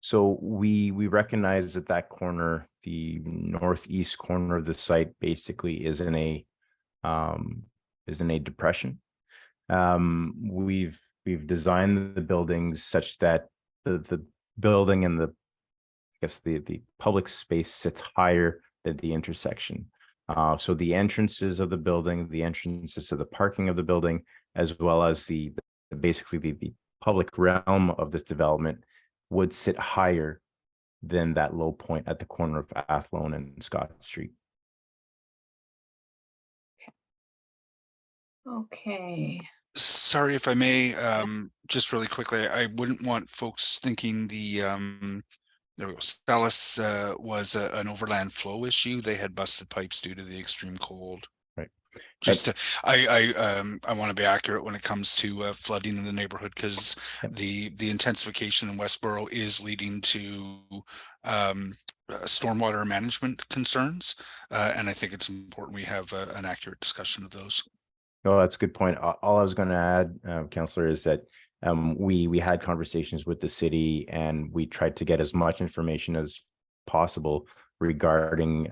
So we recognize that corner, the northeast corner of the site, basically is in a depression. We've designed the buildings such that the building and the public space sits higher than the intersection. So the entrances of the building, the entrances to the parking of the building, as well as basically the public realm of this development would sit higher than that low point at the corner of Athlone and Scott Street. Okay. Sorry if I may, just really quickly, I wouldn't want folks thinking the Salas was an overland flow issue. They had busted pipes due to the extreme cold. Right. Just I want to be accurate when it comes to flooding in the neighborhood, because the intensification in Westboro is leading to stormwater management concerns, and I think it's important we have an accurate discussion of those. Oh, that's a good point. All I was going to add, Councillor, is that we had conversations with the city and we tried to get as much information as possible regarding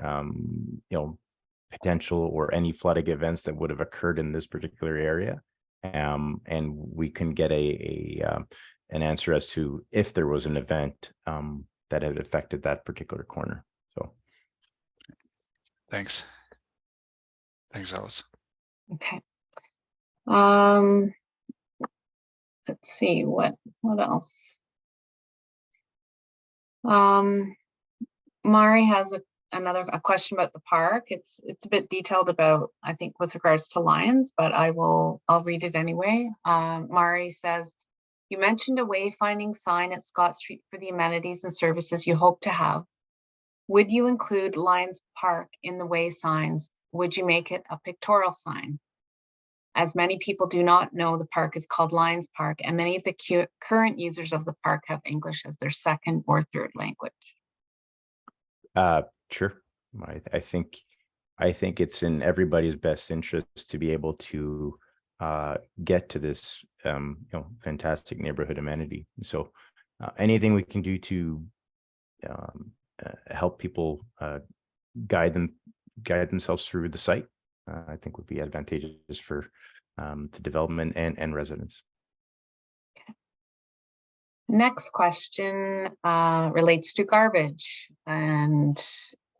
potential or any flooding events that would have occurred in this particular area, and we can get an answer as to if there was an event that had affected that particular corner. So, thanks, Alice. Okay. Let's see what else. Mari has a question about the park. It's a bit detailed about, I think, with regards to lions, but I'll read it anyway. Mari says, you mentioned a wayfinding sign at Scott Street for the amenities and services you hope to have. Would you include Lions Park in the way signs? Would you make it a pictorial sign? As many people do not know, the park is called Lions Park, and many of the current users of the park have English as their second or third language. Sure. I think it's in everybody's best interest to be able to get to this fantastic neighborhood amenity. So anything we can do to help people guide themselves through the site, I think would be advantageous for the development and residents. Okay. Next question relates to garbage, and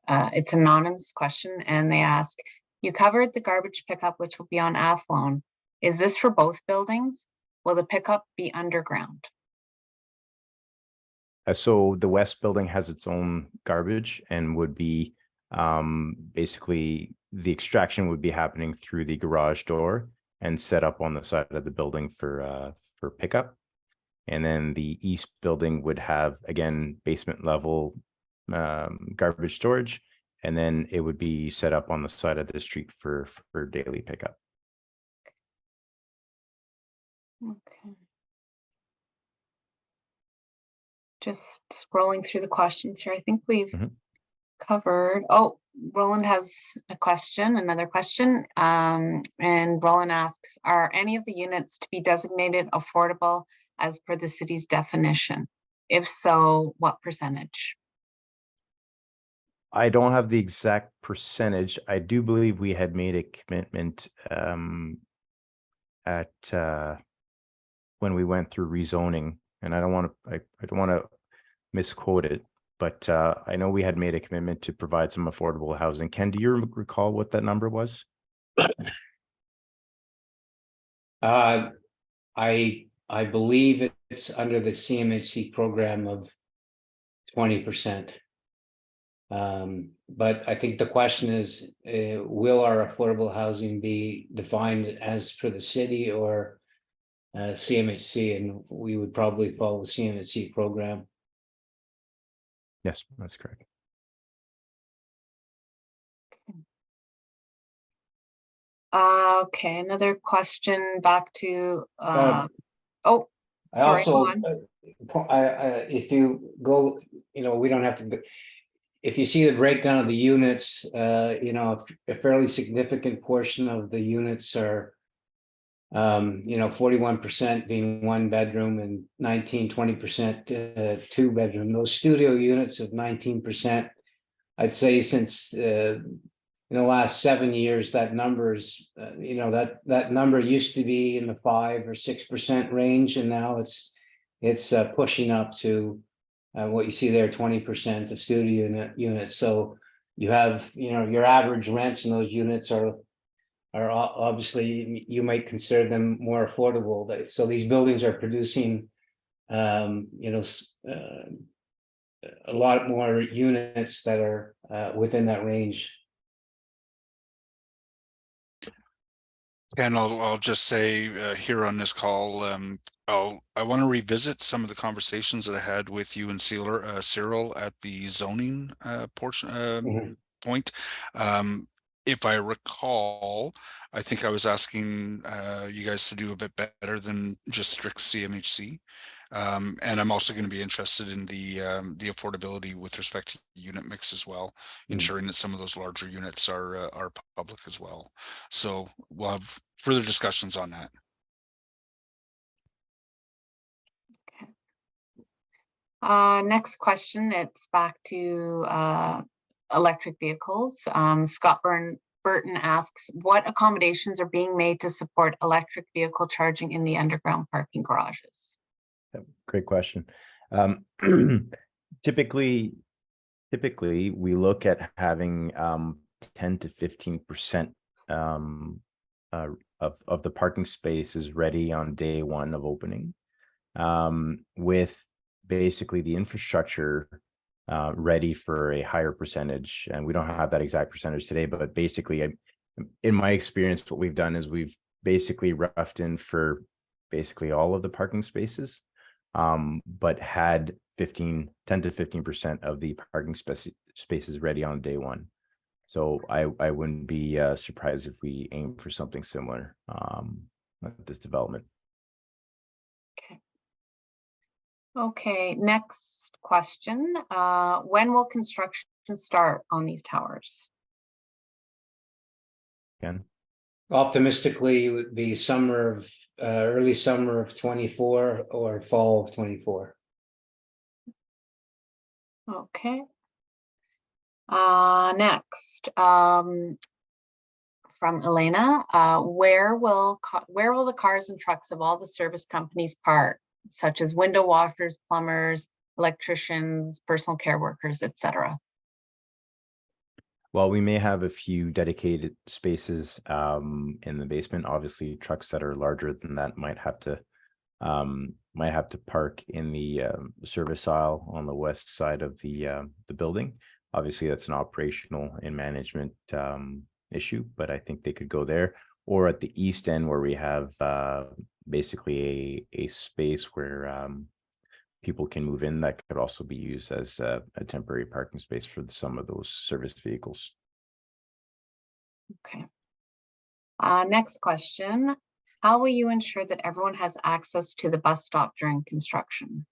it's an anonymous question, and they ask, you covered the garbage pickup, which will be on Athlone. Is this for both buildings? Will the pickup be underground? So the West building has its own garbage and would be basically the extraction would be happening through the garage door, and set up on the side of the building for pickup. And then the east building would have, again, basement level garbage storage, and then it would be set up on the side of the street for daily pickup. Okay. Just scrolling through the questions here. I think we've Mhm. covered. Oh, Roland has a question, another question. And Roland asks, are any of the units to be designated affordable as per the city's definition? If so, what percentage? I don't have the exact percentage. I do believe we had made a commitment at when we went through rezoning, and I don't want to misquote it, but I know we had made a commitment to provide some affordable housing. Ken, do you recall what that number was? I believe it's under the CMHC program of 20%. But I think the question is, will our affordable housing be defined as per the city or CMHC? And we would probably follow the CMHC program. Yes, that's correct. Okay, another question back to, Um, oh, I sorry, go also, on. if you go, we don't have to. If you see the breakdown of the units, a fairly significant portion of the units are 41% being 1 bedroom and 19-20% 2 bedroom. Those studio units of 19%, I'd say since in the last 7 years, that number's that number used to be in the 5 or 6% range, and now it's pushing up to what you see there, 20% of studio units. So you have your average rents in those units are obviously, you might consider them more affordable. So these buildings are producing a lot more units that are within that range. And I'll just say here on this call, I want to revisit some of the conversations that I had with you and Cyril at the zoning portion Mhm. point. If I recall, I think I was asking you guys to do a bit better than just strict CMHC. And I'm also going to be interested in the affordability with respect to unit mix as well, ensuring that some of those larger units are public as well. So we'll have further discussions on that. Next question, it's back to electric vehicles. Scott Burton asks, what accommodations are being made to support electric vehicle charging in the underground parking garages? Great question. Typically, we look at having 10 to 15% of the parking spaces ready on day one of opening, with basically the infrastructure ready for a higher percentage. And we don't have that exact percentage today, but basically, in my experience, what we've done is we've basically roughed in for basically all of the parking spaces, but had 10 to 15% of the parking spaces ready on day one. So I wouldn't be surprised if we aim for something similar at this development. Okay, next question. When will construction start on these towers? Ken? Optimistically, it would be early summer of 24 or fall of 24. Okay. Next, from Elena, where will the cars and trucks of all the service companies park, such as window washers, plumbers, electricians, personal care workers, etc.? Well, we may have a few dedicated spaces in the basement. Obviously, trucks that are larger than that might have to park in the service aisle on the west side of the building. Obviously, that's an operational and management issue, but I think they could go there. or at the east end where we have basically a space where people can move in that could also be used as a temporary parking space for some of those service vehicles. Okay. Next question. How will you ensure that everyone has access to the bus stop during construction?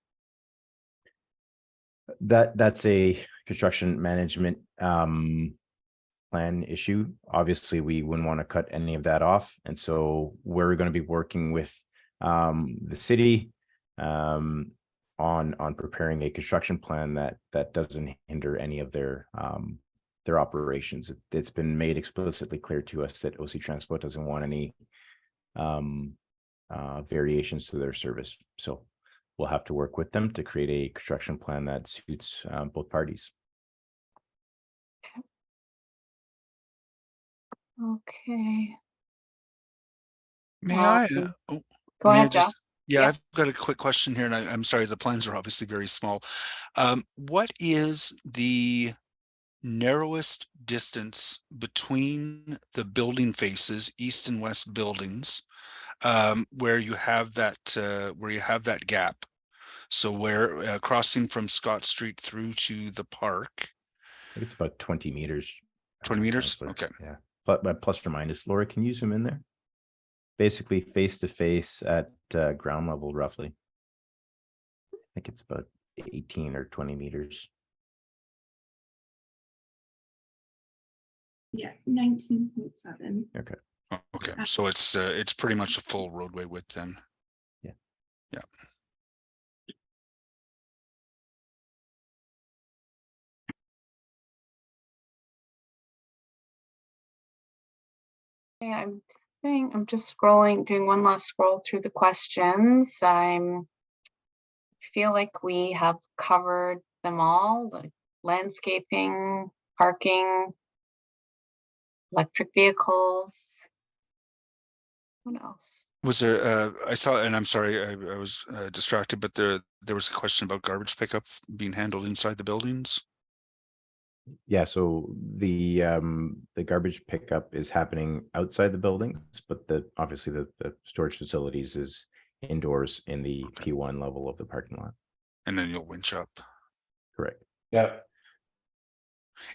That's a construction management plan issue. Obviously, we wouldn't want to cut any of that off. And so we're going to be working with the city on preparing a construction plan that doesn't hinder any of their operations. It's been made explicitly clear to us that OC Transport doesn't want any variations to their service. So we'll have to work with them to create a construction plan that suits both parties. Okay. May I? Go May I ahead, Jeff. just- Yeah, Yeah. I've got a quick question here, and I'm sorry, the plans are obviously very small. What is the narrowest distance between the building faces, east and west buildings, where you have that gap? So where crossing from Scott Street through to the park, I think it's about 20 meters. 20 meters? Counselor. Okay. Yeah, but plus or minus. Laura, can you zoom in there? Basically face to face at ground level, roughly. I think it's about 18 or 20 meters. Yeah, 19.7. Okay. Oh, okay, so it's pretty much a full roadway width then. Yeah. Yeah. Okay, I'm just scrolling, doing one last scroll through the questions. Feel like we have covered them all, like landscaping, parking, electric vehicles. What else? Was there, I saw, and I'm sorry, I was distracted, but there was a question about garbage pickup being handled inside the buildings. Yeah, so the garbage pickup is happening outside the buildings, but obviously the storage facilities is indoors in the Okay. P1 level of the parking lot. And then you'll winch up. Correct. Yeah,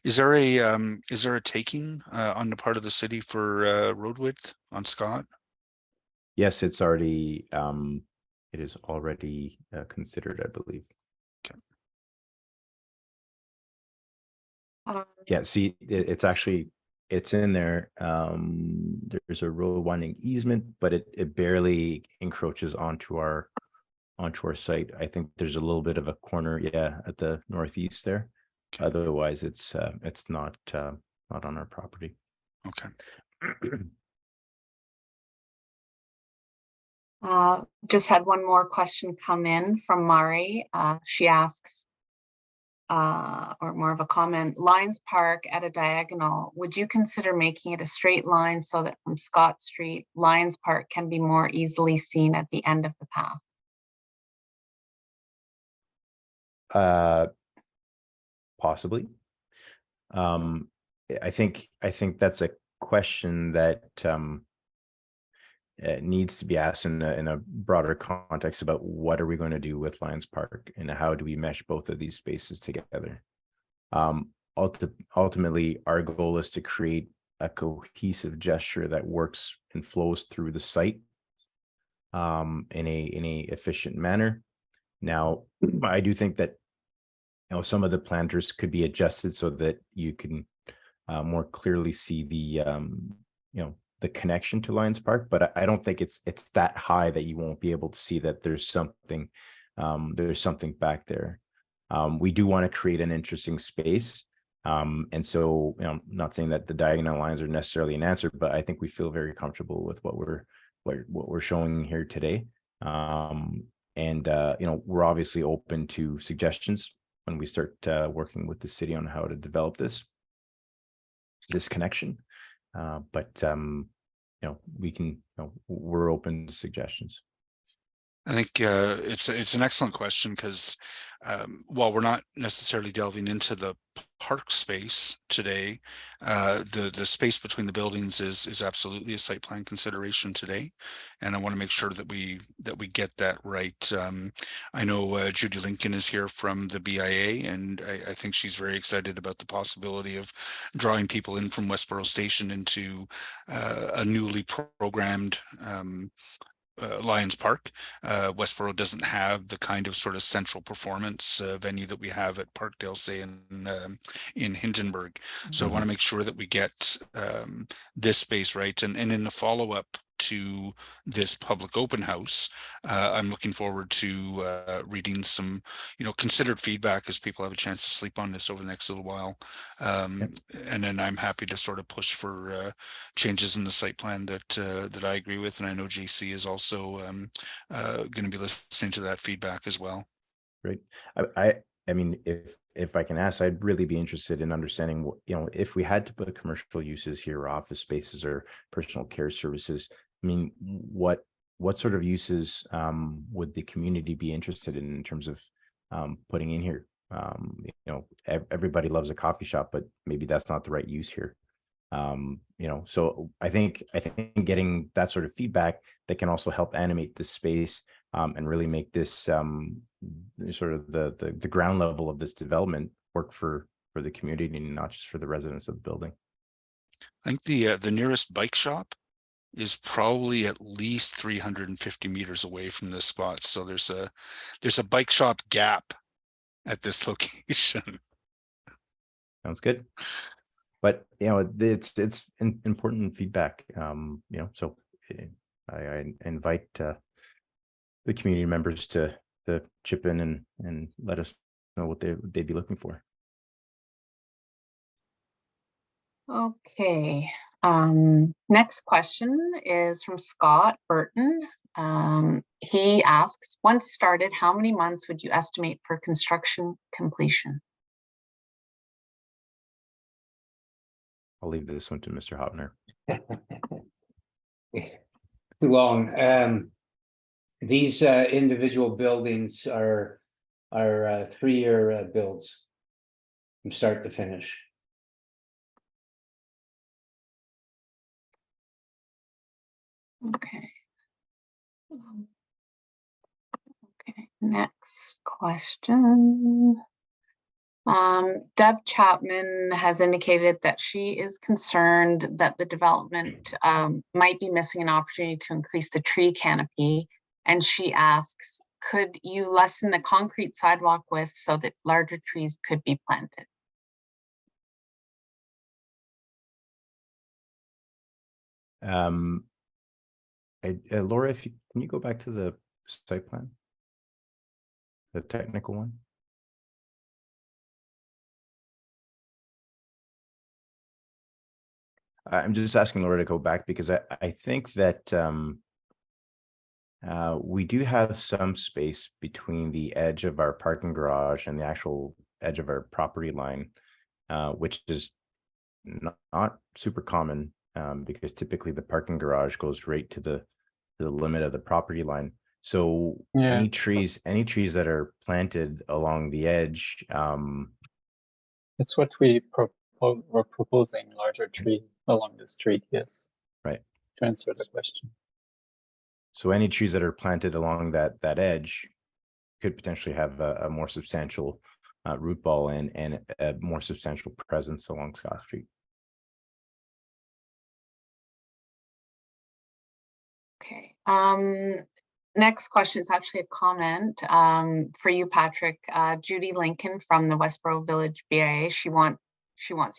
Is there a taking on the part of the city for road width on Scott? Yes, it's already it is already considered, I believe. Yeah, see, it's actually it's in there. There's a road winding easement, but it barely encroaches onto our site. I think there's a little bit of a corner, yeah, at the northeast there. Okay. Otherwise, it's not on our property. Okay. Just had one more question come in from Mari. She asks, or more of a comment, Lions Park at a diagonal, would you consider making it a straight line so that from Scott Street, Lions Park can be more easily seen at the end of the path? Possibly. I think that's a question that needs to be asked in a broader context about what are we going to do with Lions Park and how do we mesh both of these spaces together. Ultimately, our goal is to create a cohesive gesture that works and flows through the site in a efficient manner. Now, I do think that some of the planters could be adjusted so that you can more clearly see the the connection to Lions Park, but I don't think it's that high that you won't be able to see that there's something back there. We do want to create an interesting space, and so I'm not saying that the diagonal lines are necessarily an answer, but I think we feel very comfortable with what we're showing here today. We're obviously open to suggestions when we start working with the city on how to develop this connection. But we're open to suggestions. I think it's an excellent question because while we're not necessarily delving into the park space today, the space between the buildings is absolutely a site plan consideration today, and I want to make sure that we get that right. I know Judy Lincoln is here from the BIA, and I think she's very excited about the possibility of drawing people in from Westboro Station into a newly programmed Lions Park. Westboro doesn't have the kind of sort of central performance venue that we have at Parkdale, say in Hindenburg. So I want to make sure that we get this space right. And in the follow-up to this public open house, I'm looking forward to reading some, considered feedback as people have a chance to sleep on this over the next little while. And then I'm happy to sort of push for changes in the site plan that I agree with. And I know JC is also going to be listening to that feedback as well. Great. I mean, if I can ask, I'd really be interested in understanding, if we had to put commercial uses here, or office spaces or personal care services, I mean, what sort of uses would the community be interested in terms of putting in here? Everybody loves a coffee shop, but maybe that's not the right use here. So I think getting that sort of feedback that can also help animate this space and really make this sort of the ground level of this development work for the community and not just for the residents of the building. I think the nearest bike shop is probably at least 350 meters away from this spot. So there's a bike shop gap at this location. Sounds good. But it's important feedback. So I invite the community members to chip in and let us know what they'd be looking for. Okay. Next question is from Scott Burton. He asks, once started, how many months would you estimate for construction completion? I'll leave this one to Mr. Hopner. Too long. These individual buildings are 3-year builds from start to finish. Okay. Okay, next question. Deb Chapman has indicated that she is concerned that the development might be missing an opportunity to increase the tree canopy. And she asks, could you lessen the concrete sidewalk width so that larger trees could be planted? Laura, can you go back to the site plan? The technical one? I'm just asking Laura to go back because I think that we do have some space between the edge of our parking garage and the actual edge of our property line, which is not super common because typically the parking garage goes right to the limit of the property line. So any trees that are planted along the edge. It's what we're proposing, larger tree along the street. Yes. Right. To answer the question. So any trees that are planted along that edge could potentially have a more substantial root ball and a more substantial presence along Scott Street. Okay. Next question is actually a comment for you, Patrick. Judy Lincoln from the Westboro Village BIA. She wants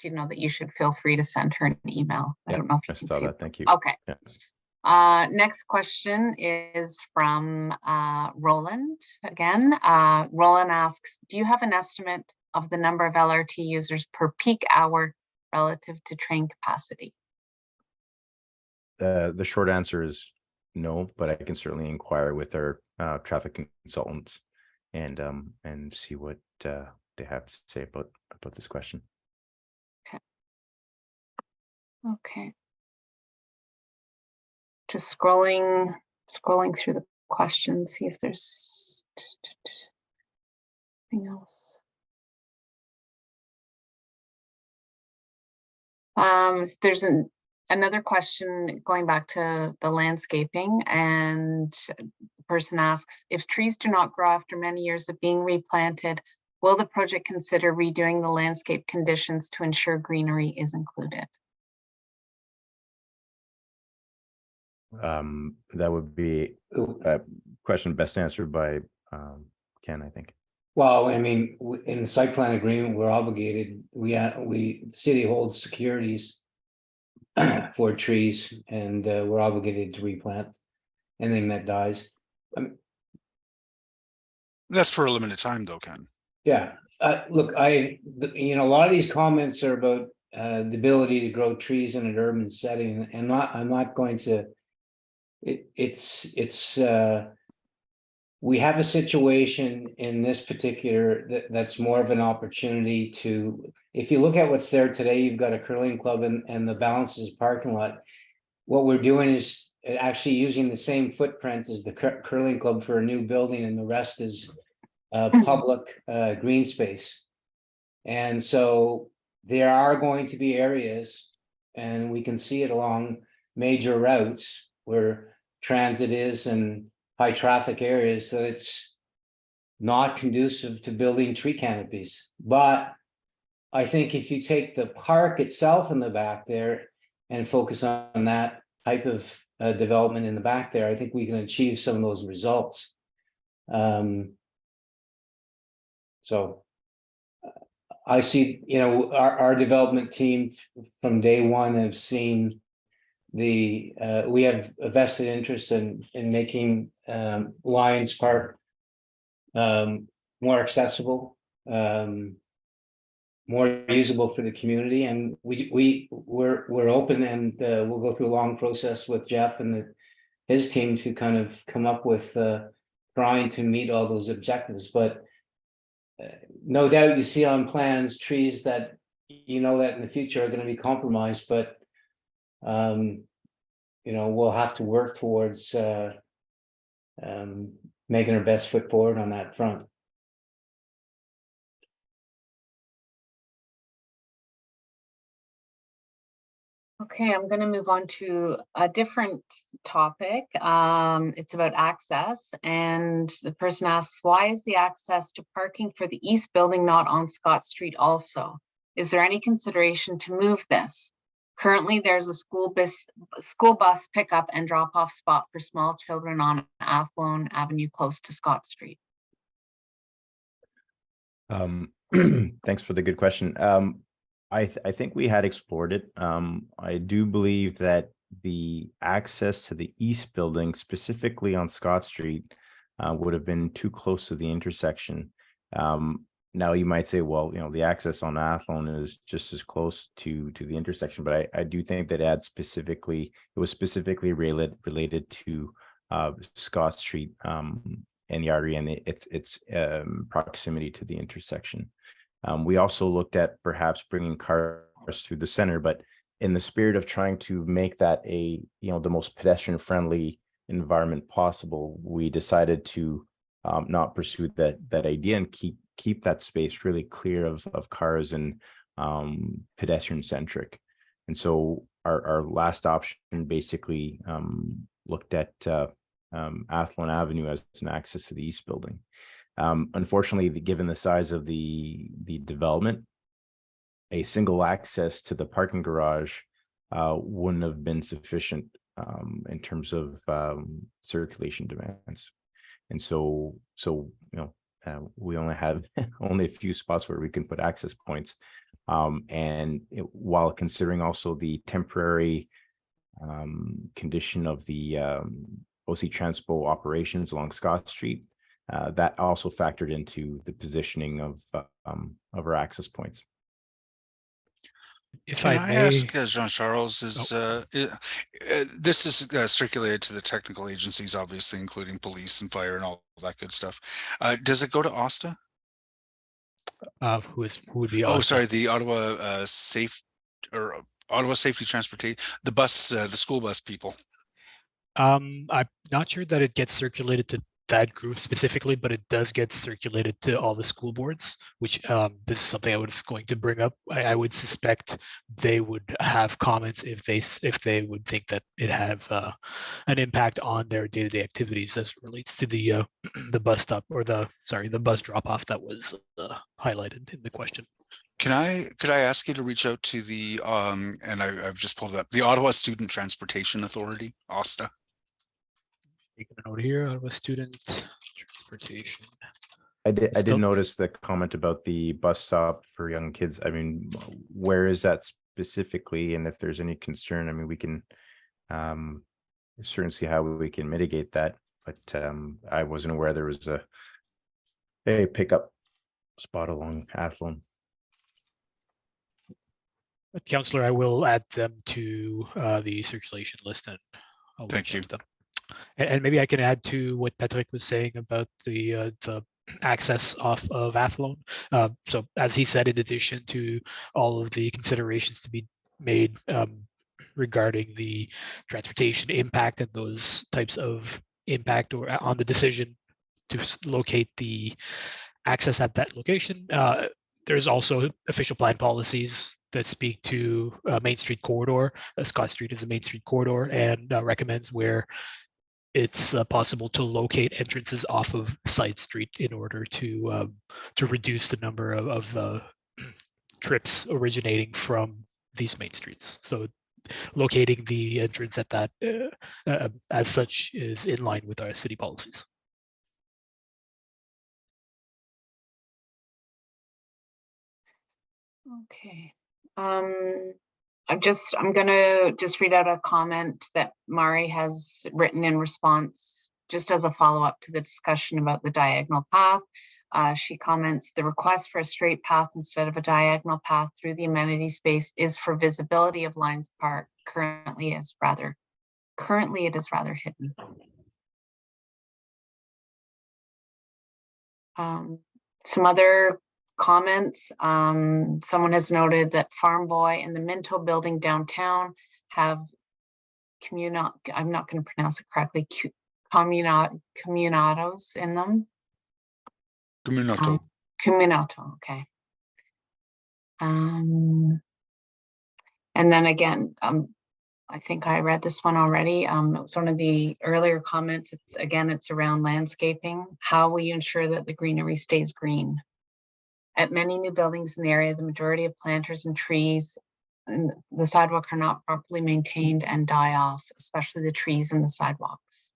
you to know that you should feel free to send her an email. I don't know if you can see that. Thank you. Okay. Yeah. Next question is from Roland again. Roland asks, do you have an estimate of the number of LRT users per peak hour relative to train capacity? The short answer is no, but I can certainly inquire with our traffic consultants and see what they have to say about this question. Okay. Just scrolling through the questions, see if there's anything else. There's another question going back to the landscaping, and the person asks, if trees do not grow after many years of being replanted, will the project consider redoing the landscape conditions to ensure greenery is included? That would be a question best answered by Ken, I think. Well, I mean, in the site plan agreement, we're obligated, the city holds securities for trees, and we're obligated to replant anything that dies. That's for a limited time though, Ken. Yeah, look, a lot of these comments are about the ability to grow trees in an urban setting, and I'm not going to. We have a situation in this particular that's more of an opportunity to, if you look at what's there today, you've got a curling club and the Balances parking lot. What we're doing is actually using the same footprint as the curling club for a new building, and the rest is public green space. And so there are going to be areas, and we can see it along major routes where transit is and high traffic areas, that it's not conducive to building tree canopies. But I think if you take the park itself in the back there and focus on that type of development in the back there, I think we can achieve some of those results. So I see, our development team from day one have seen we have a vested interest in making Lions Park more accessible, more usable for the community, and we're open, and we'll go through a long process with Jeff and his team to kind of come up with trying to meet all those objectives. But no doubt you see on plans trees that that in the future are going to be compromised, but we'll have to work towards making our best foot forward on that front. Okay, I'm going to move on to a different topic. It's about access, and the person asks, why is the access to parking for the east building not on Scott Street also? Is there any consideration to move this? Currently, there's a school bus pickup and drop-off spot for small children on Athlone Avenue close to Scott Street. Thanks for the good question. I think we had explored it. I do believe that the access to the east building, specifically on Scott Street, would have been too close to the intersection. Now you might say, well, the access on Athlone is just as close to the intersection, but I do think that it was specifically related to Scott Street and the artery and its proximity to the intersection. We also looked at perhaps bringing cars through the center, but in the spirit of trying to make that the most pedestrian friendly environment possible, we decided to not pursue that idea and keep that space really clear of cars and pedestrian centric. And so our last option basically looked at Athlone Avenue as an access to the east building. Unfortunately, given the size of the development, a single access to the parking garage wouldn't have been sufficient in terms of circulation demands. And so we only have only a few spots where we can put access points. While considering also the temporary condition of the OC Transpo operations along Scott Street, that also factored into the positioning of our access points. If Can I I may, ask Jean-Charles, this is circulated to the technical agencies, obviously, including police and fire and all that good stuff. Does it go to OSTA? who would be? Oh, Osta? sorry, the Ottawa Safety Transportation, the school bus people. I'm not sure that it gets circulated to that group specifically, but it does get circulated to all the school boards, which this is something I was going to bring up. I would suspect they would have comments if they would think that it have an impact on their day-to-day activities as it relates to the the bus stop or the bus drop-off that was highlighted in the question. Could I ask you to reach out to the and I've just pulled it up, the Ottawa Student Transportation Authority, OSTA. Taking a note here, Ottawa Student Transportation. I did Still- notice the comment about the bus stop for young kids. I mean, where is that specifically? And if there's any concern, I mean, we can certainly see how we can mitigate that. But I wasn't aware there was a pickup spot along Athlone. Councillor, I will add them to the circulation list and I'll Thank reach out you. to them. And maybe I can add to what Patrick was saying about the access off of Athlone. So as he said, in addition to all of the considerations to be made regarding the transportation impact and those types of impact or on the decision to locate the access at that location, there's also official plan policies that speak to Main Street corridor. Scott Street is a Main Street corridor and recommends where it's possible to locate entrances off of side street in order to reduce the number of trips originating from these main streets. So locating the entrance at that as such is in line with our city policies. Okay. I'm gonna just read out a comment that Mari has written in response, just as a follow-up to the discussion about the diagonal path. She comments, the request for a straight path instead of a diagonal path through the amenity space is for visibility of Lions Park. Currently it is rather hidden. Some other comments. Someone has noted that Farm Boy and the Minto building downtown have I'm not going to pronounce it correctly, communatos in them. Communato. Communato, okay. And then again, I think I read this one already. It was one of the earlier comments. It's around landscaping. How will you ensure that the greenery stays green? At many new buildings in the area, the majority of planters and trees and the sidewalk are not properly maintained and die off, especially the trees and the sidewalks.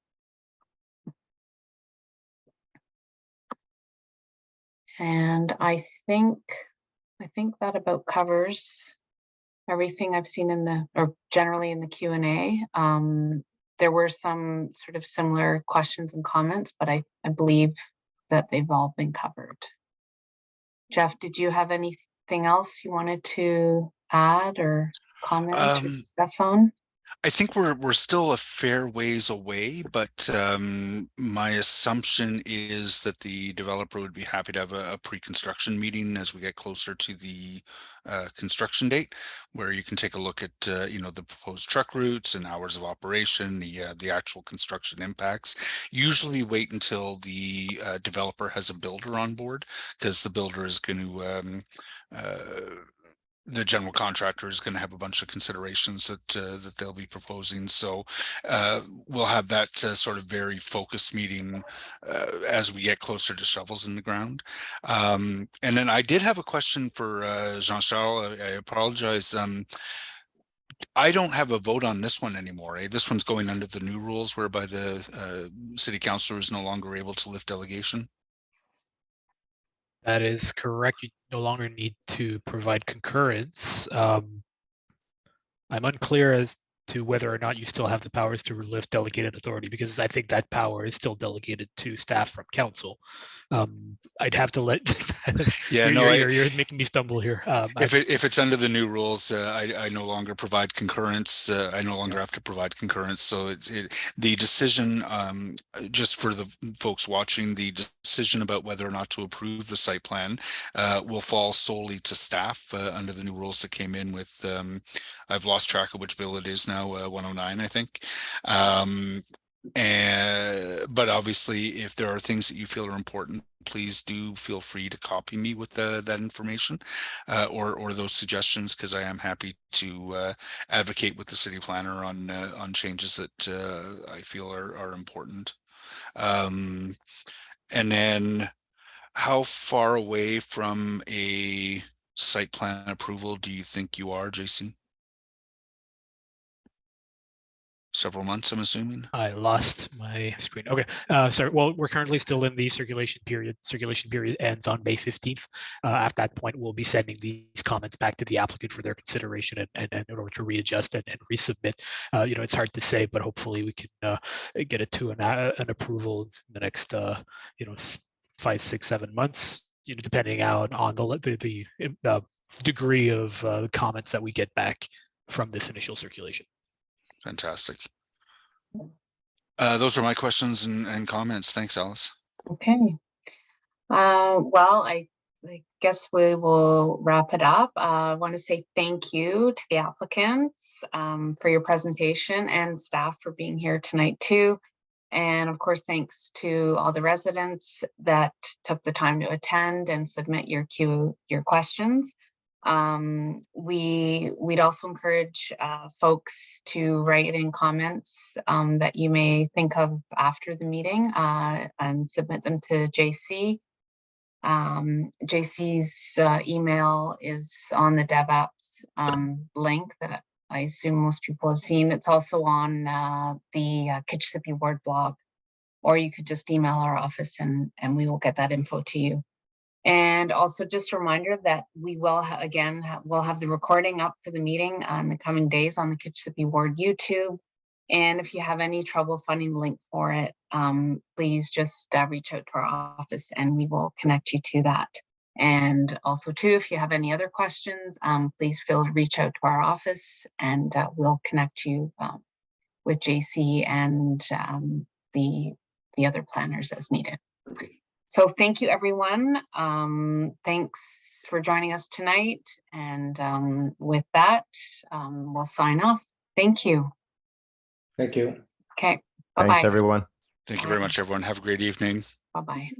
And I think that about covers everything I've seen or generally in the Q&A. There were some sort of similar questions and comments, but I believe that they've all been covered. Jeff, did you have anything else you wanted to add or comment or discuss on? I think we're still a fair ways away, but my assumption is that the developer would be happy to have a pre-construction meeting as we get closer to the construction date, where you can take a look at the proposed truck routes and hours of operation, the actual construction impacts. Usually wait until the developer has a builder on board, because the builder is going to the general contractor is going to have a bunch of considerations that they'll be proposing. So we'll have that sort of very focused meeting as we get closer to shovels in the ground. And then I did have a question for Jean-Charles. I apologize. I don't have a vote on this one anymore. This one's going under the new rules whereby the city councilor is no longer able to lift delegation. That is correct. You no longer need to provide concurrence. I'm unclear as to whether or not you still have the powers to lift delegated authority, because I think that power is still delegated to staff from council. I'd have to let you're making me stumble here. If it's under the new rules, I no longer provide concurrence. I no longer have to provide concurrence. So the decision, just for the folks watching, the decision about whether or not to approve the site plan will fall solely to staff under the new rules that came in with. I've lost track of which bill it is now. now 109, I think. But obviously, if there are things that you feel are important, please do feel free to copy me with that information or those suggestions, because I am happy to advocate with the city planner on changes that I feel are important. And then, how far away from a site plan approval do you think you are, JC? Several months, I'm assuming. I lost my screen. Okay, sorry. Well, we're currently still in the circulation period. Circulation period ends on May 15th. At that point, we'll be sending these comments back to the applicant for their consideration and in order to readjust and resubmit. It's hard to say, but hopefully we can get it to an approval in the next 5, 6, 7 months. Depending out on the degree of comments that we get back from this initial circulation. Fantastic. Those are my questions and comments. Thanks, Alice. Okay. Well, I guess we will wrap it up. I want to say thank you to the applicants for your presentation and staff for being here tonight too. And of course, thanks to all the residents that took the time to attend and submit your questions. We'd also encourage folks to write in comments that you may think of after the meeting and submit them to JC. JC's email is on the DevApps link that I assume most people have seen. It's also on the Kitchissippi Ward blog, or you could just email our office and we will get that info to you. And also just a reminder that we will we'll have the recording up for the meeting in the coming days on the Kitchissippi Ward YouTube. And if you have any trouble finding the link for it, please just reach out to our office and we will connect you to that. And also too, if you have any other questions, please feel to reach out to our office and we'll connect you with JC and the other planners as needed. So thank you, everyone. Thanks for joining us tonight. And with that, we'll sign off. Thank you. Thank you. Okay. Bye-bye. Thanks, everyone. Thank you very much, everyone. Have a great evening. Bye-bye.